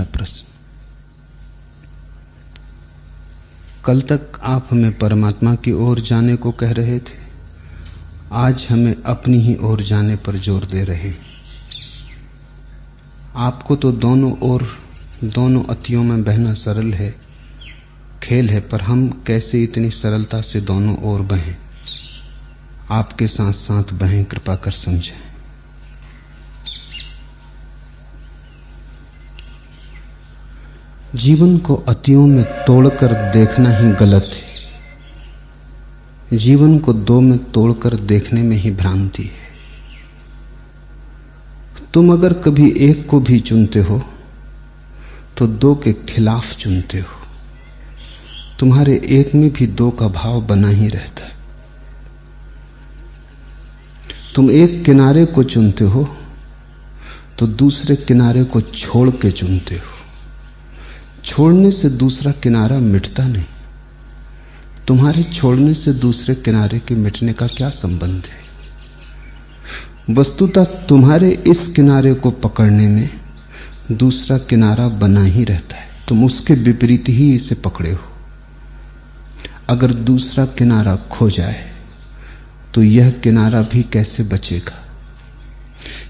प्रश्न। कल तक आप हमें परमात्मा की ओर जाने को कह रहे थे, आज हमें अपनी ही ओर जाने पर जोर दे रहे। आपको तो दोनों ओर, दोनों अतियों में बहना सरल है, खेल है, पर हम कैसे इतनी सरलता से दोनों ओर बहें? आपके साथ साथ बहें, कृपा कर समझें। जीवन को अतियों में तोड़कर देखना ही गलत है। जीवन को दो में तोड़कर देखने में ही भ्रांति है। तुम अगर कभी एक को भी चुनते हो तो दो के खिलाफ चुनते हो। तुम्हारे एक में भी दो का भाव बना ही रहता है। तुम एक किनारे को चुनते हो तो दूसरे किनारे को छोड़ के चुनते हो। छोड़ने से दूसरा किनारा मिटता नहीं। तुम्हारे छोड़ने से दूसरे किनारे के मिटने का क्या संबंध है? वस्तुतः तुम्हारे इस किनारे को पकड़ने में दूसरा किनारा बना ही रहता है। तुम उसके विपरीत ही इसे पकड़े हो। अगर दूसरा किनारा खो जाए तो यह किनारा भी कैसे बचेगा?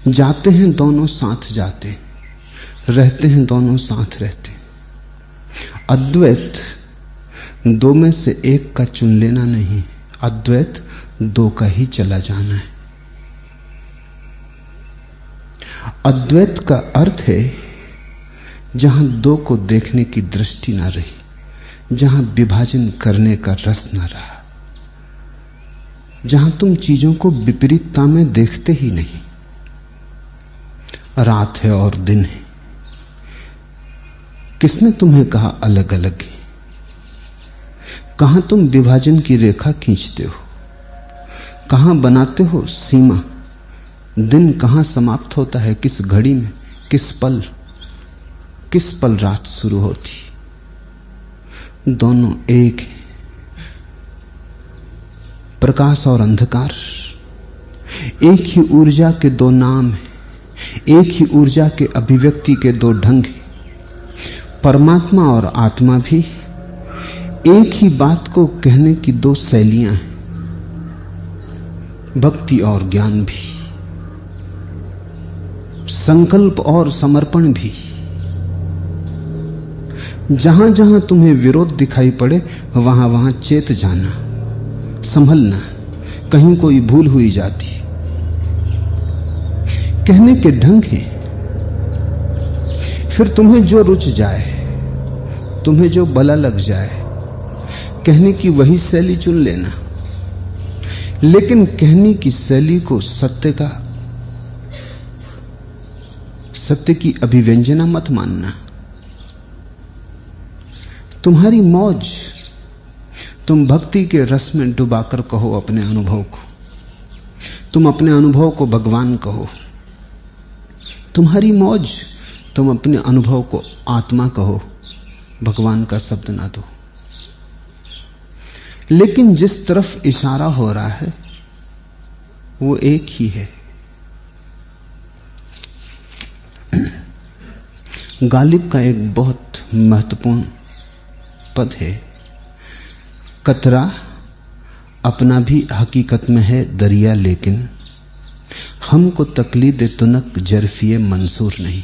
जाते हैं दोनों साथ जाते, रहते हैं दोनों साथ रहते। अद्वैत दो में से एक का चुन लेना नहीं, अद्वैत दो का ही चला जाना है। अद्वैत का अर्थ है जहां दो को देखने की दृष्टि ना रही, जहां विभाजन करने का रस ना रहा, जहां तुम चीजों को विपरीतता में देखते ही नहीं। रात है और दिन है। किसने तुम्हें कहा अलग अलग है? कहां तुम विभाजन की रेखा खींचते हो? कहां बनाते हो सीमा? दिन कहां समाप्त होता है? किस घड़ी में, किस पल रात शुरू होती? दोनों एक है। प्रकाश और अंधकार एक ही ऊर्जा के दो नाम हैं, एक ही ऊर्जा के अभिव्यक्ति के दो ढंग हैं। परमात्मा और आत्मा भी एक ही बात को कहने की दो शैलियां हैं। भक्ति और ज्ञान भी, संकल्प और समर्पण भी। जहां जहां तुम्हें विरोध दिखाई पड़े वहां वहां चेत जाना, संभलना, कहीं कोई भूल हुई जाती। कहने के ढंग है। फिर तुम्हें जो रुच जाए, तुम्हें जो भला लग जाए, कहने की वही शैली चुन लेना। लेकिन कहने की शैली को सत्य की अभिव्यंजना मत मानना। तुम्हारी मौज, तुम भक्ति के रस में डुबाकर कहो अपने अनुभव को। तुम अपने अनुभव को भगवान कहो। तुम्हारी मौज, तुम अपने अनुभव को आत्मा कहो, भगवान का शब्द ना दो। लेकिन जिस तरफ इशारा हो रहा है वो एक ही है। गालिब का एक बहुत महत्वपूर्ण पद है, कतरा अपना भी हकीकत में है दरिया, लेकिन हमको तकलीद तुनक जरफिए मंसूर नहीं।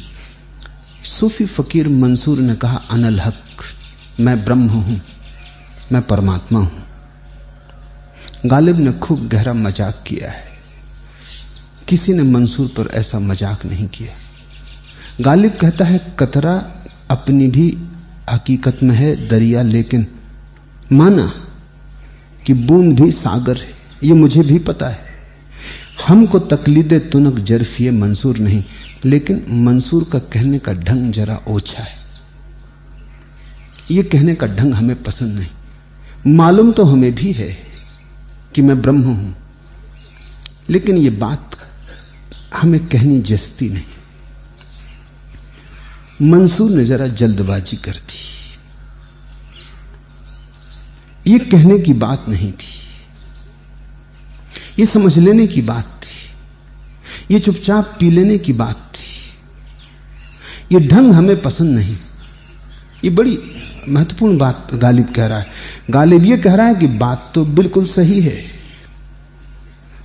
सूफी फकीर मंसूर ने कहा, अनल हक, मैं ब्रह्म हूं, मैं परमात्मा हूं। गालिब ने खूब गहरा मजाक किया है। किसी ने मंसूर पर ऐसा मजाक नहीं किया। गालिब कहता है, कतरा अपनी भी हकीकत में है दरिया, लेकिन माना कि बूंद भी सागर है, ये मुझे भी पता है। हमको तकलीदे तुनक जरफिए मंसूर नहीं, लेकिन मंसूर का कहने का ढंग जरा ओछा है। ये कहने का ढंग हमें पसंद नहीं। मालूम तो हमें भी है कि मैं ब्रह्म हूं, लेकिन ये बात हमें कहनी जचती नहीं। मंसूर ने जरा जल्दबाजी कर दी। ये कहने की बात नहीं थी, ये समझ लेने की बात थी, ये चुपचाप पी लेने की बात थी, ये ढंग हमें पसंद नहीं। ये बड़ी महत्वपूर्ण बात गालिब कह रहा है। गालिब ये कह रहा है कि बात तो बिल्कुल सही है,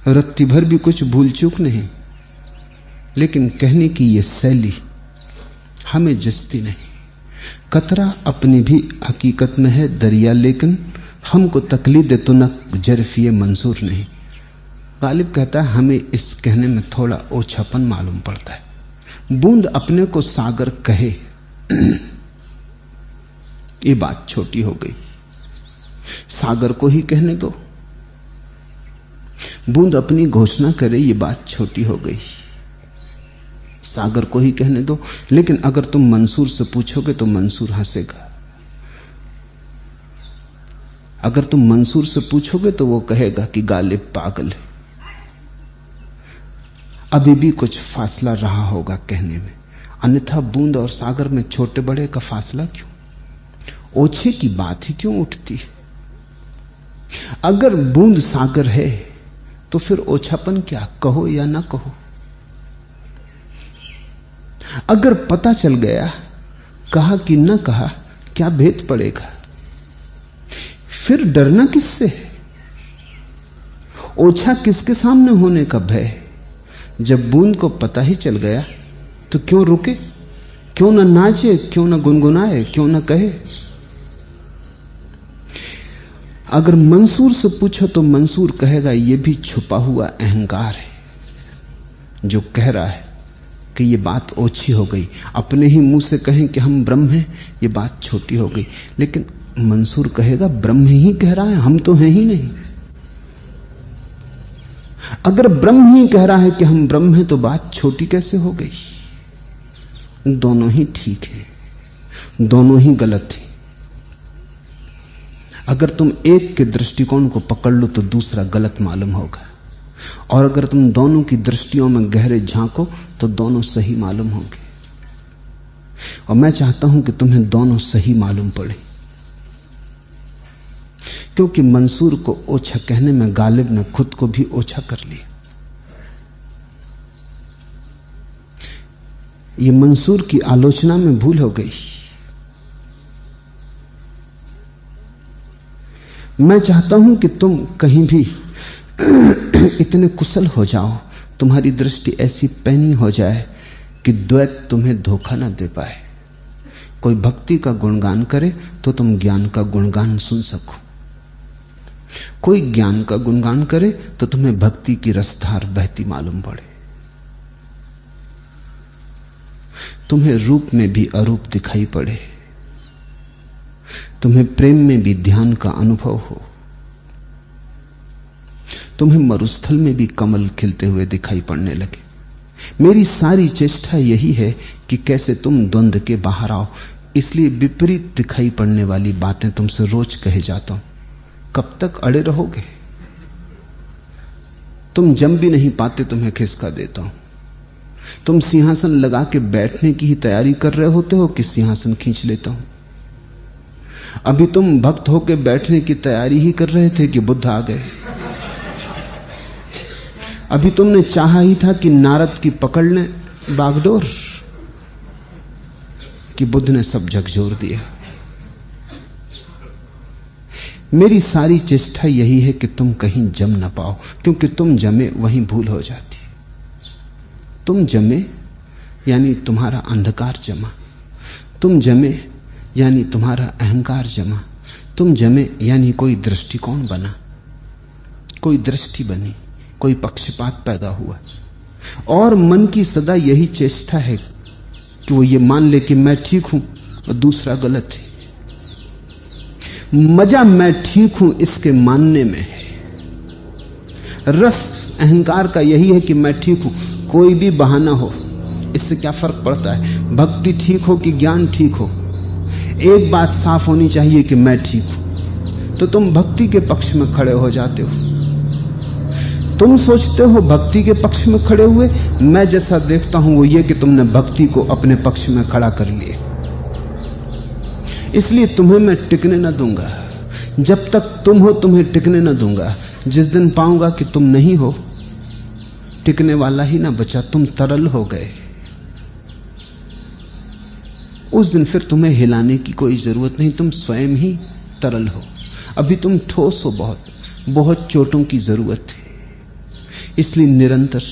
रत्ती भर भी कुछ भूल चूक नहीं, लेकिन कहने की ये शैली हमें जचती नहीं। कतरा अपनी भी हकीकत में है दरिया, लेकिन हमको तकलीद तो न जरफिए मंसूर नहीं। गालिब कहता है हमें इस कहने में थोड़ा ओछापन मालूम पड़ता है। बूंद अपने को सागर कहे ये बात छोटी हो गई, सागर को ही कहने दो। बूंद अपनी घोषणा करे ये बात छोटी हो गई, सागर को ही कहने दो। लेकिन अगर तुम मंसूर से पूछोगे तो मंसूर हंसेगा। अगर तुम मंसूर से पूछोगे तो वो कहेगा कि गालिब पागल है। अभी भी कुछ फासला रहा होगा कहने में, अन्यथा बूंद और सागर में छोटे बड़े का फासला क्यों? ओछे की बात ही क्यों उठती है? अगर बूंद सागर है तो फिर ओछापन क्या, कहो या ना कहो? अगर पता चल गया, कहा कि न कहा, क्या भेद पड़ेगा? फिर डरना किससे है? ओछा किसके सामने होने का भय? जब बूंद को पता ही चल गया तो क्यों रुके, क्यों न नाचे, क्यों न गुनगुनाए, क्यों न कहे? अगर मंसूर से पूछो तो मंसूर कहेगा यह भी छुपा हुआ अहंकार है जो कह रहा है कि ये बात ओछी हो गई। अपने ही मुंह से कहें कि हम ब्रह्म हैं, ये बात छोटी हो गई। लेकिन मंसूर कहेगा ब्रह्म ही कह रहा है, हम तो हैं ही नहीं। अगर ब्रह्म ही कह रहा है कि हम ब्रह्म हैं तो बात छोटी कैसे हो गई? दोनों ही ठीक है, दोनों ही गलत है। अगर तुम एक के दृष्टिकोण को पकड़ लो तो दूसरा गलत मालूम होगा, और अगर तुम दोनों की दृष्टियों में गहरे झांको तो दोनों सही मालूम होंगे। और मैं चाहता हूं कि तुम्हें दोनों सही मालूम पड़े, क्योंकि मंसूर को ओछा कहने में गालिब ने खुद को भी ओछा कर लिया। ये मंसूर की आलोचना में भूल हो गई। मैं चाहता हूं कि तुम कहीं भी इतने कुशल हो जाओ, तुम्हारी दृष्टि ऐसी पैनी हो जाए कि द्वैत तुम्हें धोखा न दे पाए। कोई भक्ति का गुणगान करे तो तुम ज्ञान का गुणगान सुन सको, कोई ज्ञान का गुणगान करे तो तुम्हें भक्ति की रसधार बहती मालूम पड़े। तुम्हें रूप में भी अरूप दिखाई पड़े, तुम्हें प्रेम में भी ध्यान का अनुभव हो, तुम्हें मरुस्थल में भी कमल खिलते हुए दिखाई पड़ने लगे। मेरी सारी चेष्टा यही है कि कैसे तुम द्वंद्व के बाहर आओ। इसलिए विपरीत दिखाई पड़ने वाली बातें तुमसे रोज कहे जाता हूं। कब तक अड़े रहोगे? तुम जम भी नहीं पाते, तुम्हें खिसका देता हूं। तुम सिंहासन लगा के बैठने की ही तैयारी कर रहे होते हो कि सिंहासन खींच लेता हूं। अभी तुम भक्त होके बैठने की तैयारी ही कर रहे थे कि बुद्ध आ गए। अभी तुमने चाहा ही था कि नारद की पकड़ लें बागडोर, कि बुद्ध ने सब झकझोर दिया। मेरी सारी चेष्टा यही है कि तुम कहीं जम ना पाओ, क्योंकि तुम जमे वहीं भूल हो जाती। तुम जमे यानी तुम्हारा अंधकार जमा, तुम जमे यानी तुम्हारा अहंकार जमा, तुम जमे यानी कोई दृष्टिकोण बना, कोई दृष्टि बनी, कोई पक्षपात पैदा हुआ। और मन की सदा यही चेष्टा है कि वो ये मान ले कि मैं ठीक हूं और दूसरा गलत है। मजा मैं ठीक हूं इसके मानने में है। रस अहंकार का यही है कि मैं ठीक हूं, कोई भी बहाना हो इससे क्या फर्क पड़ता है। भक्ति ठीक हो कि ज्ञान ठीक हो, एक बात साफ होनी चाहिए कि मैं ठीक हूं, तो तुम भक्ति के पक्ष में खड़े हो जाते हो। तुम सोचते हो भक्ति के पक्ष में खड़े हुए, मैं जैसा देखता हूं वो ये कि तुमने भक्ति को अपने पक्ष में खड़ा कर लिया। इसलिए तुम्हें मैं टिकने न दूंगा। जब तक तुम हो तुम्हें टिकने न दूंगा। जिस दिन पाऊंगा कि तुम नहीं हो, टिकने वाला ही ना बचा, तुम तरल हो गए। उस दिन फिर तुम्हें हिलाने की कोई जरूरत नहीं, तुम स्वयं ही तरल हो। अभी तुम ठोस हो, बहुत बहुत चोटों की जरूरत है। इसलिए निरंतर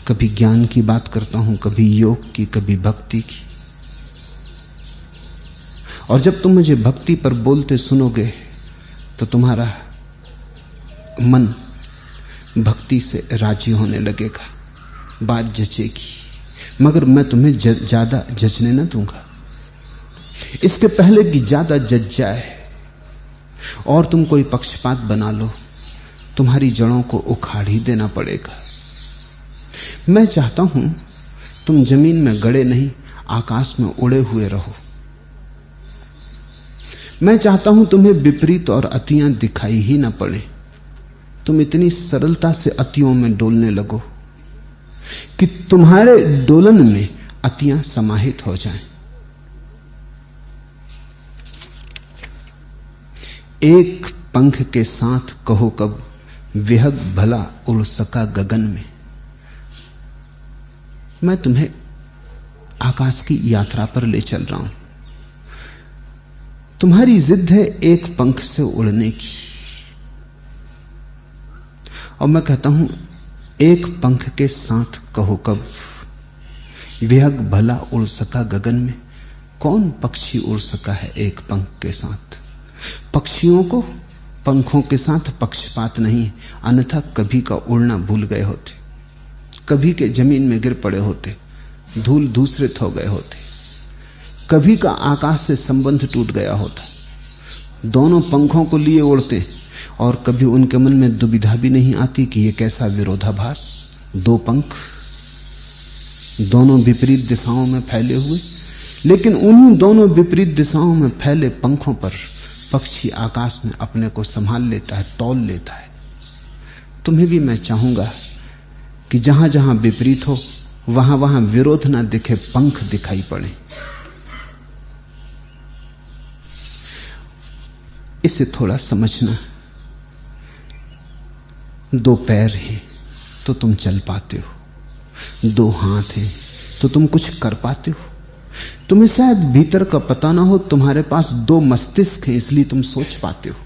कभी ज्ञान की बात करता हूं, कभी योग की, कभी भक्ति की। और जब तुम मुझे भक्ति पर बोलते सुनोगे तो तुम्हारा मन भक्ति से राजी होने लगेगा, बात जचेगी। मगर मैं तुम्हें ज्यादा जचने न दूंगा। इसके पहले कि ज्यादा जच जाए और तुम कोई पक्षपात बना लो, तुम्हारी जड़ों को उखाड़ ही देना पड़ेगा। मैं चाहता हूं तुम जमीन में गड़े नहीं, आकाश में उड़े हुए रहो। मैं चाहता हूं तुम्हें विपरीत और अतियां दिखाई ही ना पड़े। तुम इतनी सरलता से अतियों में डोलने लगो कि तुम्हारे डोलन में अतियां समाहित हो जाएं। एक पंख के साथ कहो कब, विहग भला उड़ सका गगन में। मैं तुम्हें आकाश की यात्रा पर ले चल रहा हूं। तुम्हारी जिद है एक पंख से उड़ने की, और मैं कहता हूं एक पंख के साथ कहो कब, विहग भला उड़ सका गगन में। कौन पक्षी उड़ सका है एक पंख के साथ? पक्षियों को पंखों के साथ पक्षपात नहीं, अन्यथा कभी का उड़ना भूल गए होते, कभी के जमीन में गिर पड़े होते, धूल धूसरित हो गए होते, कभी का आकाश से संबंध टूट गया होता। दोनों पंखों को लिए उड़ते और कभी उनके मन में दुविधा भी नहीं आती कि यह कैसा विरोधाभास, दो पंख दोनों विपरीत दिशाओं में फैले हुए। लेकिन उन्हीं दोनों विपरीत दिशाओं में फैले पंखों पर पक्षी आकाश में अपने को संभाल लेता है, तौल लेता है। तुम्हें भी मैं चाहूंगा कि जहां जहां विपरीत हो वहां वहां विरोध ना दिखे, पंख दिखाई पड़े। इसे थोड़ा समझना। दो पैर हैं तो तुम चल पाते हो, दो हाथ हैं तो तुम कुछ कर पाते हो। तुम्हें शायद भीतर का पता ना हो, तुम्हारे पास दो मस्तिष्क हैं इसलिए तुम सोच पाते हो।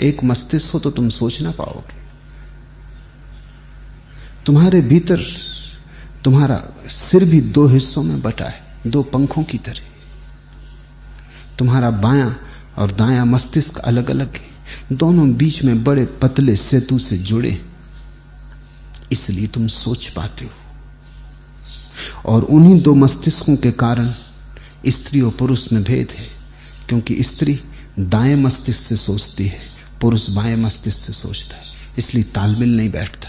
एक मस्तिष्क हो तो तुम सोच ना पाओगे। तुम्हारे भीतर तुम्हारा सिर भी दो हिस्सों में बटा है, दो पंखों की तरह। तुम्हारा बायां और दायां मस्तिष्क अलग अलग है, दोनों बीच में बड़े पतले सेतु से जुड़े, इसलिए तुम सोच पाते हो। और उन्हीं दो मस्तिष्कों के कारण स्त्री और पुरुष में भेद है, क्योंकि स्त्री दाएं मस्तिष्क से सोचती है, पुरुष बाएं मस्तिष्क से सोचता है, इसलिए तालमेल नहीं बैठता।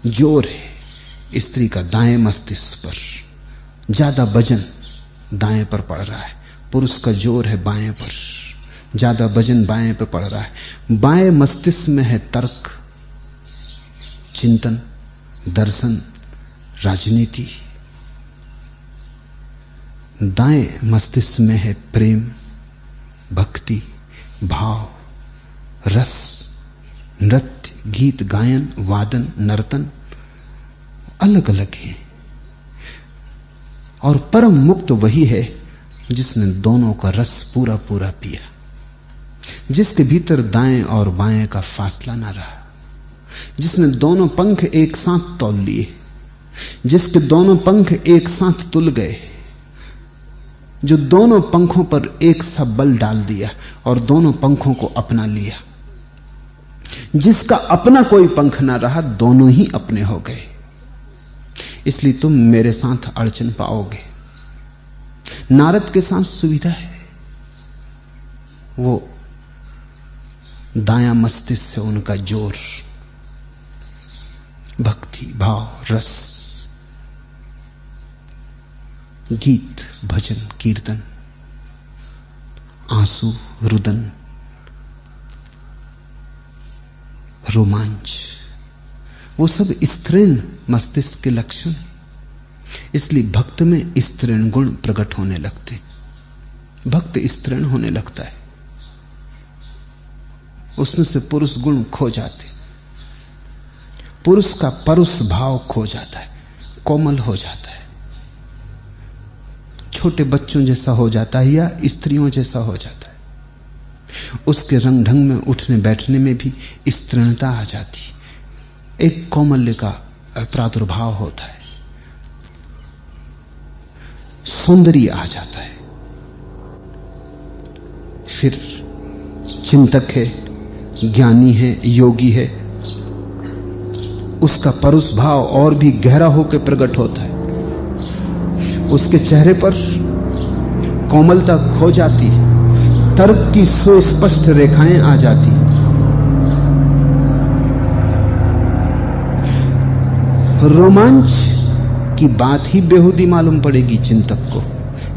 जोर है स्त्री का दाएं मस्तिष्क पर, ज्यादा वजन दाएं पर पड़ रहा है। पुरुष का जोर है बाएं पर, ज्यादा वजन बाएं पर पड़ रहा है। बाएं मस्तिष्क में है तर्क, चिंतन, दर्शन, राजनीति। दाएं मस्तिष्क में है प्रेम, भक्ति, भाव, रस, नृत्य, गीत गायन, वादन, नर्तन। अलग अलग है। और परम मुक्त वही है जिसने दोनों का रस पूरा पूरा पिया, जिसके भीतर दाएं और बाएं का फासला ना रहा, जिसने दोनों पंख एक साथ तौल लिए, जिसके दोनों पंख एक साथ तुल गए, जो दोनों पंखों पर एक सा बल डाल दिया और दोनों पंखों को अपना लिया। जिसका अपना कोई पंख ना रहा, दोनों ही अपने हो गए। इसलिए तुम मेरे साथ अड़चन पाओगे। नारद के साथ सुविधा है, वो दायां मस्तिष्क से उनका जोर, भक्ति, भाव, रस, गीत, भजन, कीर्तन, आंसू, रुदन, रोमांच, वो सब स्त्रीण मस्तिष्क के लक्षण। इसलिए भक्त में स्त्रीण गुण प्रकट होने लगते, भक्त स्त्रीण होने लगता है, उसमें से पुरुष गुण खो जाते, पुरुष का परुष भाव खो जाता है, कोमल हो जाता है, छोटे बच्चों जैसा हो जाता है या स्त्रियों जैसा हो जाता है। उसके रंग ढंग में उठने बैठने में भी स्त्रीणता आ जाती, एक कौमल्य का प्रादुर्भाव होता है, सौंदर्य आ जाता है। फिर चिंतक है, ज्ञानी है, योगी है, उसका परुष भाव और भी गहरा होकर प्रकट होता है। उसके चेहरे पर कोमलता खो जाती, तर्क की सुस्पष्ट रेखाएं आ जाती। रोमांच की बात ही बेहूदी मालूम पड़ेगी चिंतक को।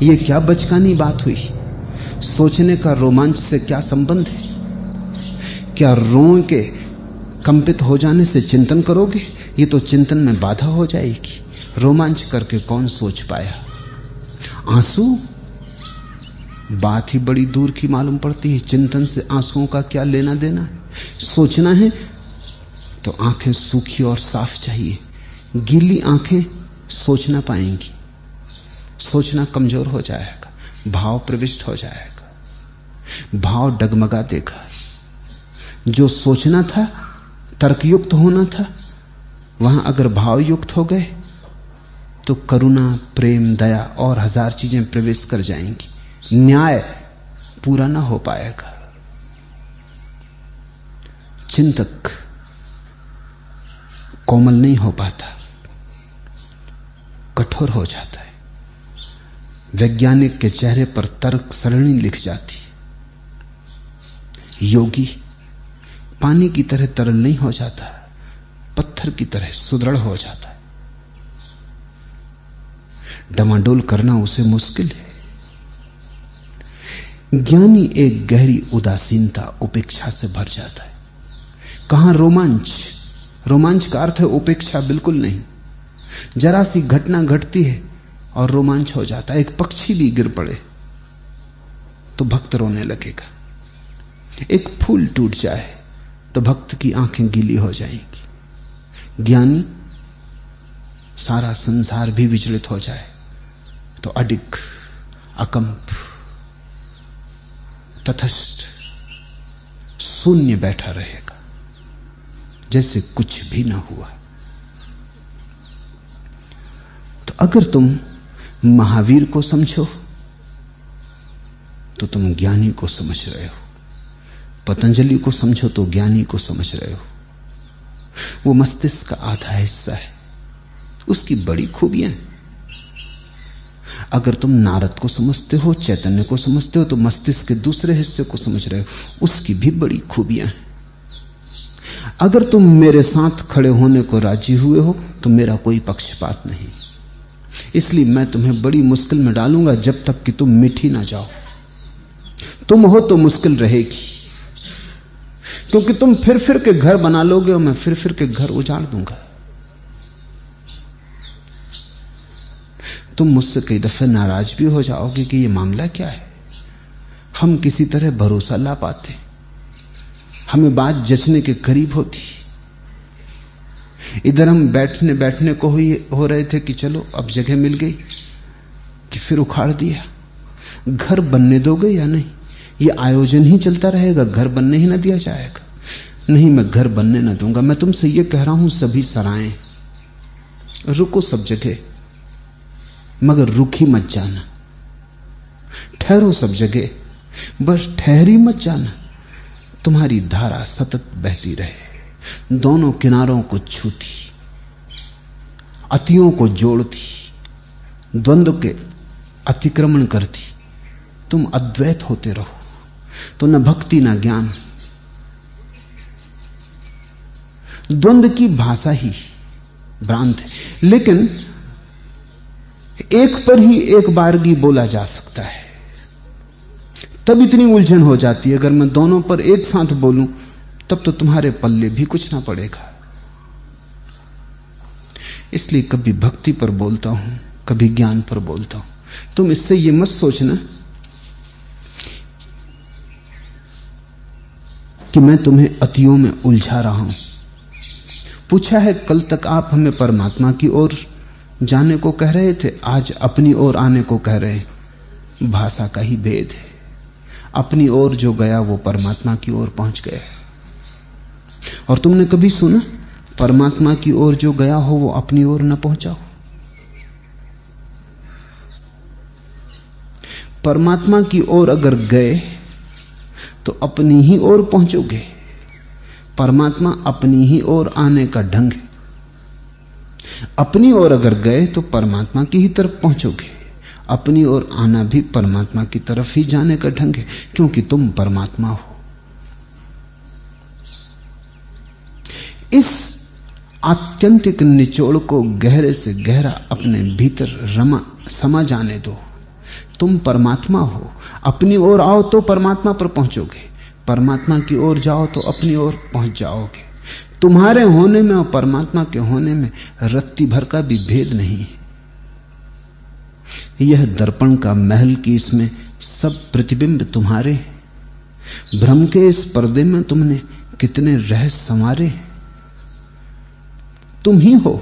यह क्या बचकानी बात हुई, सोचने का रोमांच से क्या संबंध है? क्या रों के कंपित हो जाने से चिंतन करोगे? ये तो चिंतन में बाधा हो जाएगी। रोमांच करके कौन सोच पाया? आंसू बात ही बड़ी दूर की मालूम पड़ती है। चिंतन से आंसुओं का क्या लेना देना है? सोचना है तो आंखें सूखी और साफ चाहिए। गीली आंखें सोच ना पाएंगी, सोचना कमजोर हो जाएगा, भाव प्रविष्ट हो जाएगा, भाव डगमगा देगा। जो सोचना था, तर्कयुक्त होना था, वहां अगर भाव युक्त हो गए तो करुणा, प्रेम, दया और हजार चीजें प्रवेश कर जाएंगी। न्याय पूरा ना हो पाएगा। चिंतक कोमल नहीं हो पाता, कठोर हो जाता है। वैज्ञानिक के चेहरे पर तर्क सरणी लिख जाती। योगी पानी की तरह तरल नहीं हो जाता, पत्थर की तरह सुदृढ़ हो जाता है। डमाडोल करना उसे मुश्किल है। ज्ञानी एक गहरी उदासीनता, उपेक्षा से भर जाता है। कहां रोमांच? रोमांच का अर्थ है उपेक्षा बिल्कुल नहीं। जरा सी घटना घटती है और रोमांच हो जाता है। एक पक्षी भी गिर पड़े तो भक्त रोने लगेगा, एक फूल टूट जाए तो भक्त की आंखें गीली हो जाएंगी। ज्ञानी सारा संसार भी विचलित हो जाए तो अडिग, अकंप, तटस्थ, शून्य बैठा रहेगा, जैसे कुछ भी ना हुआ। तो अगर तुम महावीर को समझो तो तुम ज्ञानी को समझ रहे हो। पतंजलि को समझो तो ज्ञानी को समझ रहे हो। वो मस्तिष्क का आधा हिस्सा है, उसकी बड़ी खूबियां हैं। अगर तुम नारद को समझते हो, चैतन्य को समझते हो, तो मस्तिष्क के दूसरे हिस्से को समझ रहे हो, उसकी भी बड़ी खूबियां हैं। अगर तुम मेरे साथ खड़े होने को राजी हुए हो तो मेरा कोई पक्षपात नहीं, इसलिए मैं तुम्हें बड़ी मुश्किल में डालूंगा जब तक कि तुम मिठी ना जाओ। तुम हो तो मुश्किल रहेगी, क्योंकि तुम फिर फिर के घर बना लोगे और मैं फिर फिर के घर उजाड़ दूंगा। तुम मुझसे कई दफे नाराज भी हो जाओगे कि ये मामला क्या है। हम किसी तरह भरोसा ला पाते, हमें बात जचने के करीब होती। इधर हम बैठने को हो रहे थे कि चलो अब जगह मिल गई, कि फिर उखाड़ दिया। घर बनने दोगे या नहीं? ये आयोजन ही चलता रहेगा, घर बनने ही ना दिया जाएगा। नहीं, मैं घर बनने ना दूंगा। मैं तुमसे ये कह रहा हूं, सभी सराएं, रुको सब जगह, मगर रुकी मत जाना। ठहरो सब जगह, बस ठहरी मत जाना। तुम्हारी धारा सतत बहती रहे, दोनों किनारों को छूती, अतियों को जोड़ती, द्वंद्व के अतिक्रमण करती। तुम अद्वैत होते रहो तो न भक्ति न ज्ञान। द्वंद्व की भाषा ही भ्रांत है, लेकिन एक पर ही एक बारगी बोला जा सकता है। तब इतनी उलझन हो जाती है। अगर मैं दोनों पर एक साथ बोलूं तब तो तुम्हारे पल्ले भी कुछ ना पड़ेगा। इसलिए कभी भक्ति पर बोलता हूं, कभी ज्ञान पर बोलता हूं। तुम इससे यह मत सोचना कि मैं तुम्हें अतियों में उलझा रहा हूं। पूछा है, कल तक आप हमें परमात्मा की ओर जाने को कह रहे थे, आज अपनी ओर आने को कह रहे हैं। भाषा का ही भेद है। अपनी ओर जो गया वो परमात्मा की ओर पहुंच गया। और तुमने कभी सुना परमात्मा की ओर जो गया हो वो अपनी ओर न पहुंचा हो? परमात्मा की ओर अगर गए तो अपनी ही ओर पहुंचोगे। परमात्मा अपनी ही ओर आने का ढंग है। अपनी ओर अगर गए तो परमात्मा की ही तरफ पहुंचोगे। अपनी ओर आना भी परमात्मा की तरफ ही जाने का ढंग है, क्योंकि तुम परमात्मा हो। इस आत्यंतिक निचोड़ को गहरे से गहरा अपने भीतर समा जाने दो। तुम परमात्मा हो। अपनी ओर आओ तो परमात्मा पर पहुंचोगे, परमात्मा की ओर जाओ तो अपनी ओर पहुंच जाओगे। तुम्हारे होने में और परमात्मा के होने में रत्ती भर का भी भेद नहीं है। यह दर्पण का महल की इसमें सब प्रतिबिंब तुम्हारे। भ्रम के इस पर्दे में तुमने कितने रहस्य संवारे। तुम ही हो।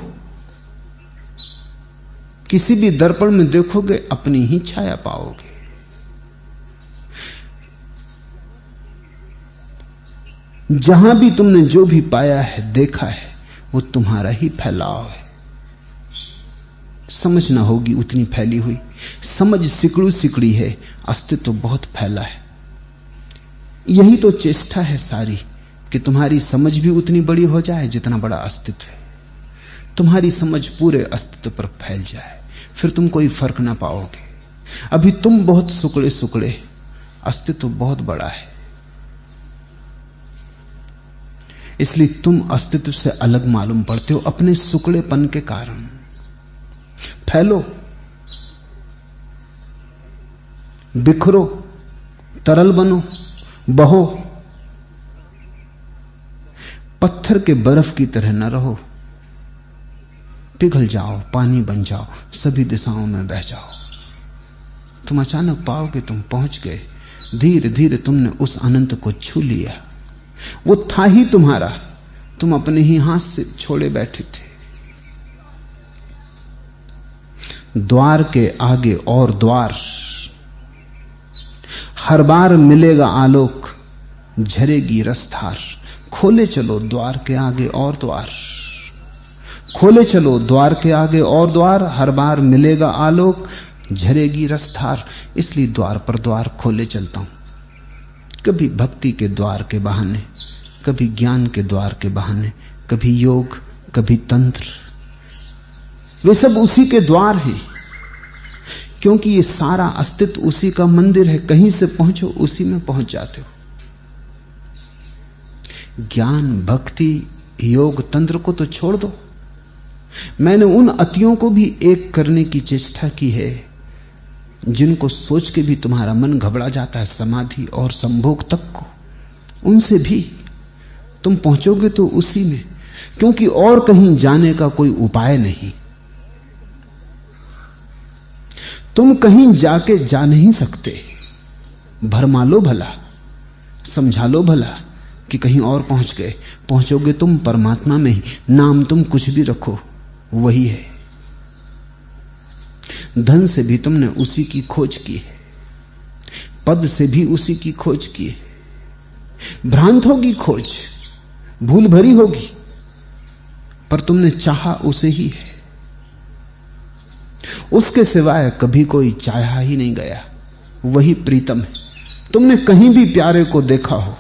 किसी भी दर्पण में देखोगे अपनी ही छाया पाओगे। जहां भी तुमने जो भी पाया है, देखा है, वो तुम्हारा ही फैलाव है। समझ ना होगी उतनी फैली हुई। समझ सिकड़ू सिकड़ी है, अस्तित्व बहुत फैला है। यही तो चेष्टा है सारी, कि तुम्हारी समझ भी उतनी बड़ी हो जाए जितना बड़ा अस्तित्व है। तुम्हारी समझ पूरे अस्तित्व पर फैल जाए, फिर तुम कोई फर्क ना पाओगे। अभी तुम बहुत सुकड़े सुकड़े, अस्तित्व बहुत बड़ा है। इसलिए तुम अस्तित्व से अलग मालूम पड़ते हो अपने सुकड़ेपन के कारण। फैलो, बिखरो, तरल बनो, बहो। पत्थर के बर्फ की तरह न रहो। पिघल जाओ, पानी बन जाओ, सभी दिशाओं में बह जाओ। तुम अचानक पाओगे तुम पहुंच गए। धीरे धीरे तुमने उस अनंत को छू लिया। वो था ही तुम्हारा, तुम अपने ही हाथ से छोड़े बैठे थे। द्वार के आगे और द्वार, हर बार मिलेगा आलोक, झरेगी रसधार। खोले चलो द्वार के आगे और द्वार, खोले चलो द्वार के आगे और द्वार। हर बार मिलेगा आलोक, झरेगी रसधार। इसलिए द्वार पर द्वार खोले चलता हूं। कभी भक्ति के द्वार के बहाने, कभी ज्ञान के द्वार के बहाने, कभी योग, कभी तंत्र। वे सब उसी के द्वार हैं, क्योंकि ये सारा अस्तित्व उसी का मंदिर है। कहीं से पहुंचो उसी में पहुंच जाते हो। ज्ञान, भक्ति, योग, तंत्र को तो छोड़ दो। मैंने उन अतियों को भी एक करने की चेष्टा की है जिनको सोच के भी तुम्हारा मन घबरा जाता है, समाधि और संभोग तक को। उनसे भी तुम पहुंचोगे तो उसी में, क्योंकि और कहीं जाने का कोई उपाय नहीं। तुम कहीं जाके जा नहीं सकते। भरमा लो भला, समझा लो भला कि कहीं और पहुंच गए। पहुंचोगे तुम परमात्मा में ही। नाम तुम कुछ भी रखो, वही है। धन से भी तुमने उसी की खोज की है, पद से भी उसी की खोज की है। भ्रांत होगी खोज, भूल भरी होगी, पर तुमने चाहा उसे ही है। उसके सिवाय कभी कोई चाहा ही नहीं गया। वही प्रीतम है। तुमने कहीं भी प्यारे को देखा हो,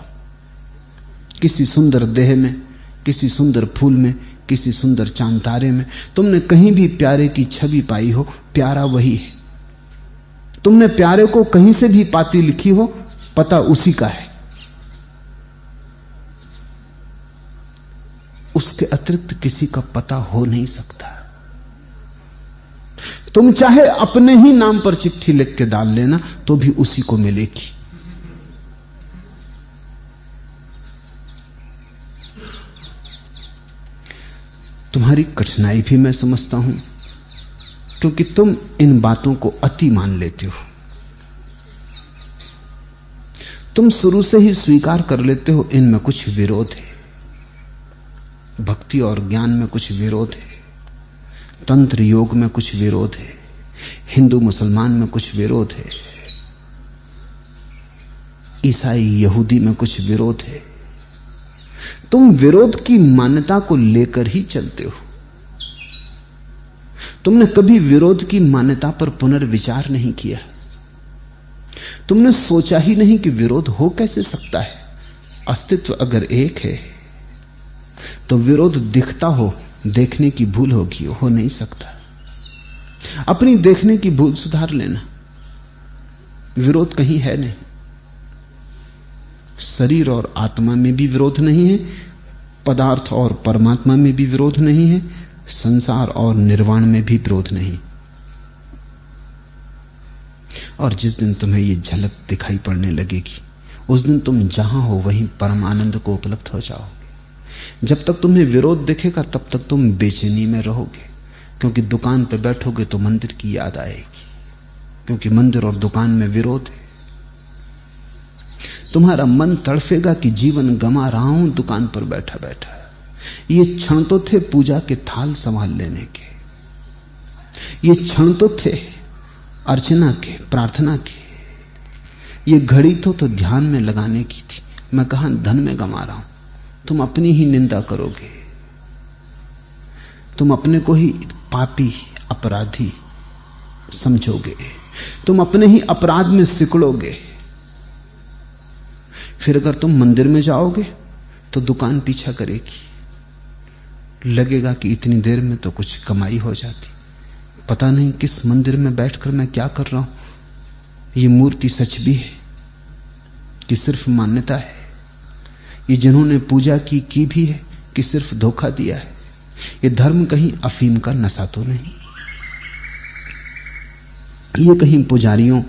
किसी सुंदर देह में, किसी सुंदर फूल में, किसी सुंदर चांद तारे में, तुमने कहीं भी प्यारे की छवि पाई हो, प्यारा वही है। तुमने प्यारे को कहीं से भी पाती लिखी हो, पता उसी का है। उसके अतिरिक्त किसी का पता हो नहीं सकता। तुम चाहे अपने ही नाम पर चिट्ठी लिख के डाल लेना तो भी उसी को मिलेगी। तुम्हारी कठिनाई भी मैं समझता हूं, क्योंकि तुम इन बातों को अति मान लेते हो। तुम शुरू से ही स्वीकार कर लेते हो इनमें कुछ विरोध है। भक्ति और ज्ञान में कुछ विरोध है, तंत्र योग में कुछ विरोध है, हिंदू मुसलमान में कुछ विरोध है, ईसाई यहूदी में कुछ विरोध है। तुम विरोध की मान्यता को लेकर ही चलते हो। तुमने कभी विरोध की मान्यता पर पुनर्विचार नहीं किया। तुमने सोचा ही नहीं कि विरोध हो कैसे सकता है। अस्तित्व अगर एक है तो विरोध दिखता हो, देखने की भूल होगी, हो नहीं सकता। अपनी देखने की भूल सुधार लेना। विरोध कहीं है नहीं। शरीर और आत्मा में भी विरोध नहीं है, पदार्थ और परमात्मा में भी विरोध नहीं है, संसार और निर्वाण में भी विरोध नहीं। और जिस दिन तुम्हें यह झलक दिखाई पड़ने लगेगी, उस दिन तुम जहां हो वहीं परम आनंद को उपलब्ध हो जाओगे। जब तक तुम्हें विरोध दिखेगा तब तक तुम बेचैनी में रहोगे, क्योंकि दुकान पर बैठोगे तो मंदिर की याद आएगी, क्योंकि मंदिर और दुकान में विरोध है। तुम्हारा मन तड़फेगा कि जीवन गंवा रहा हूं दुकान पर बैठा बैठा। ये क्षण तो थे पूजा के थाल संभाल लेने के, ये क्षण तो थे अर्चना के, प्रार्थना के, ये घड़ी तो ध्यान में लगाने की थी। मैं कहां धन में गंवा रहा हूं। तुम अपनी ही निंदा करोगे, तुम अपने को ही पापी अपराधी समझोगे, तुम अपने ही अपराध में सिकुड़ोगे। फिर अगर तुम मंदिर में जाओगे तो दुकान पीछा करेगी, लगेगा कि इतनी देर में तो कुछ कमाई हो जाती। पता नहीं किस मंदिर में बैठकर मैं क्या कर रहा हूं। ये मूर्ति सच भी है कि सिर्फ मान्यता है? ये जिन्होंने पूजा की भी है कि सिर्फ धोखा दिया है? ये धर्म कहीं अफीम का नशा तो नहीं? ये कहीं पुजारियों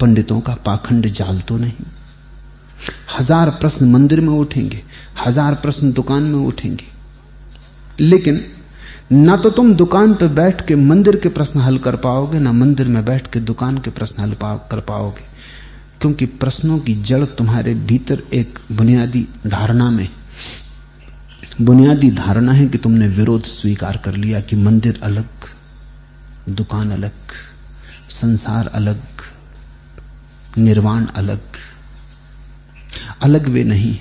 पंडितों का पाखंड जाल तो नहीं? हजार प्रश्न मंदिर में उठेंगे, हजार प्रश्न दुकान में उठेंगे, लेकिन ना तो तुम दुकान पर बैठ के मंदिर के प्रश्न हल कर पाओगे, ना मंदिर में बैठ के दुकान के प्रश्न हल कर पाओगे, क्योंकि प्रश्नों की जड़ तुम्हारे भीतर एक बुनियादी धारणा में, बुनियादी धारणा है कि तुमने विरोध स्वीकार कर लिया कि मंदिर अलग, दुकान अलग, संसार अलग, निर्वाण अलग। अलग वे नहीं,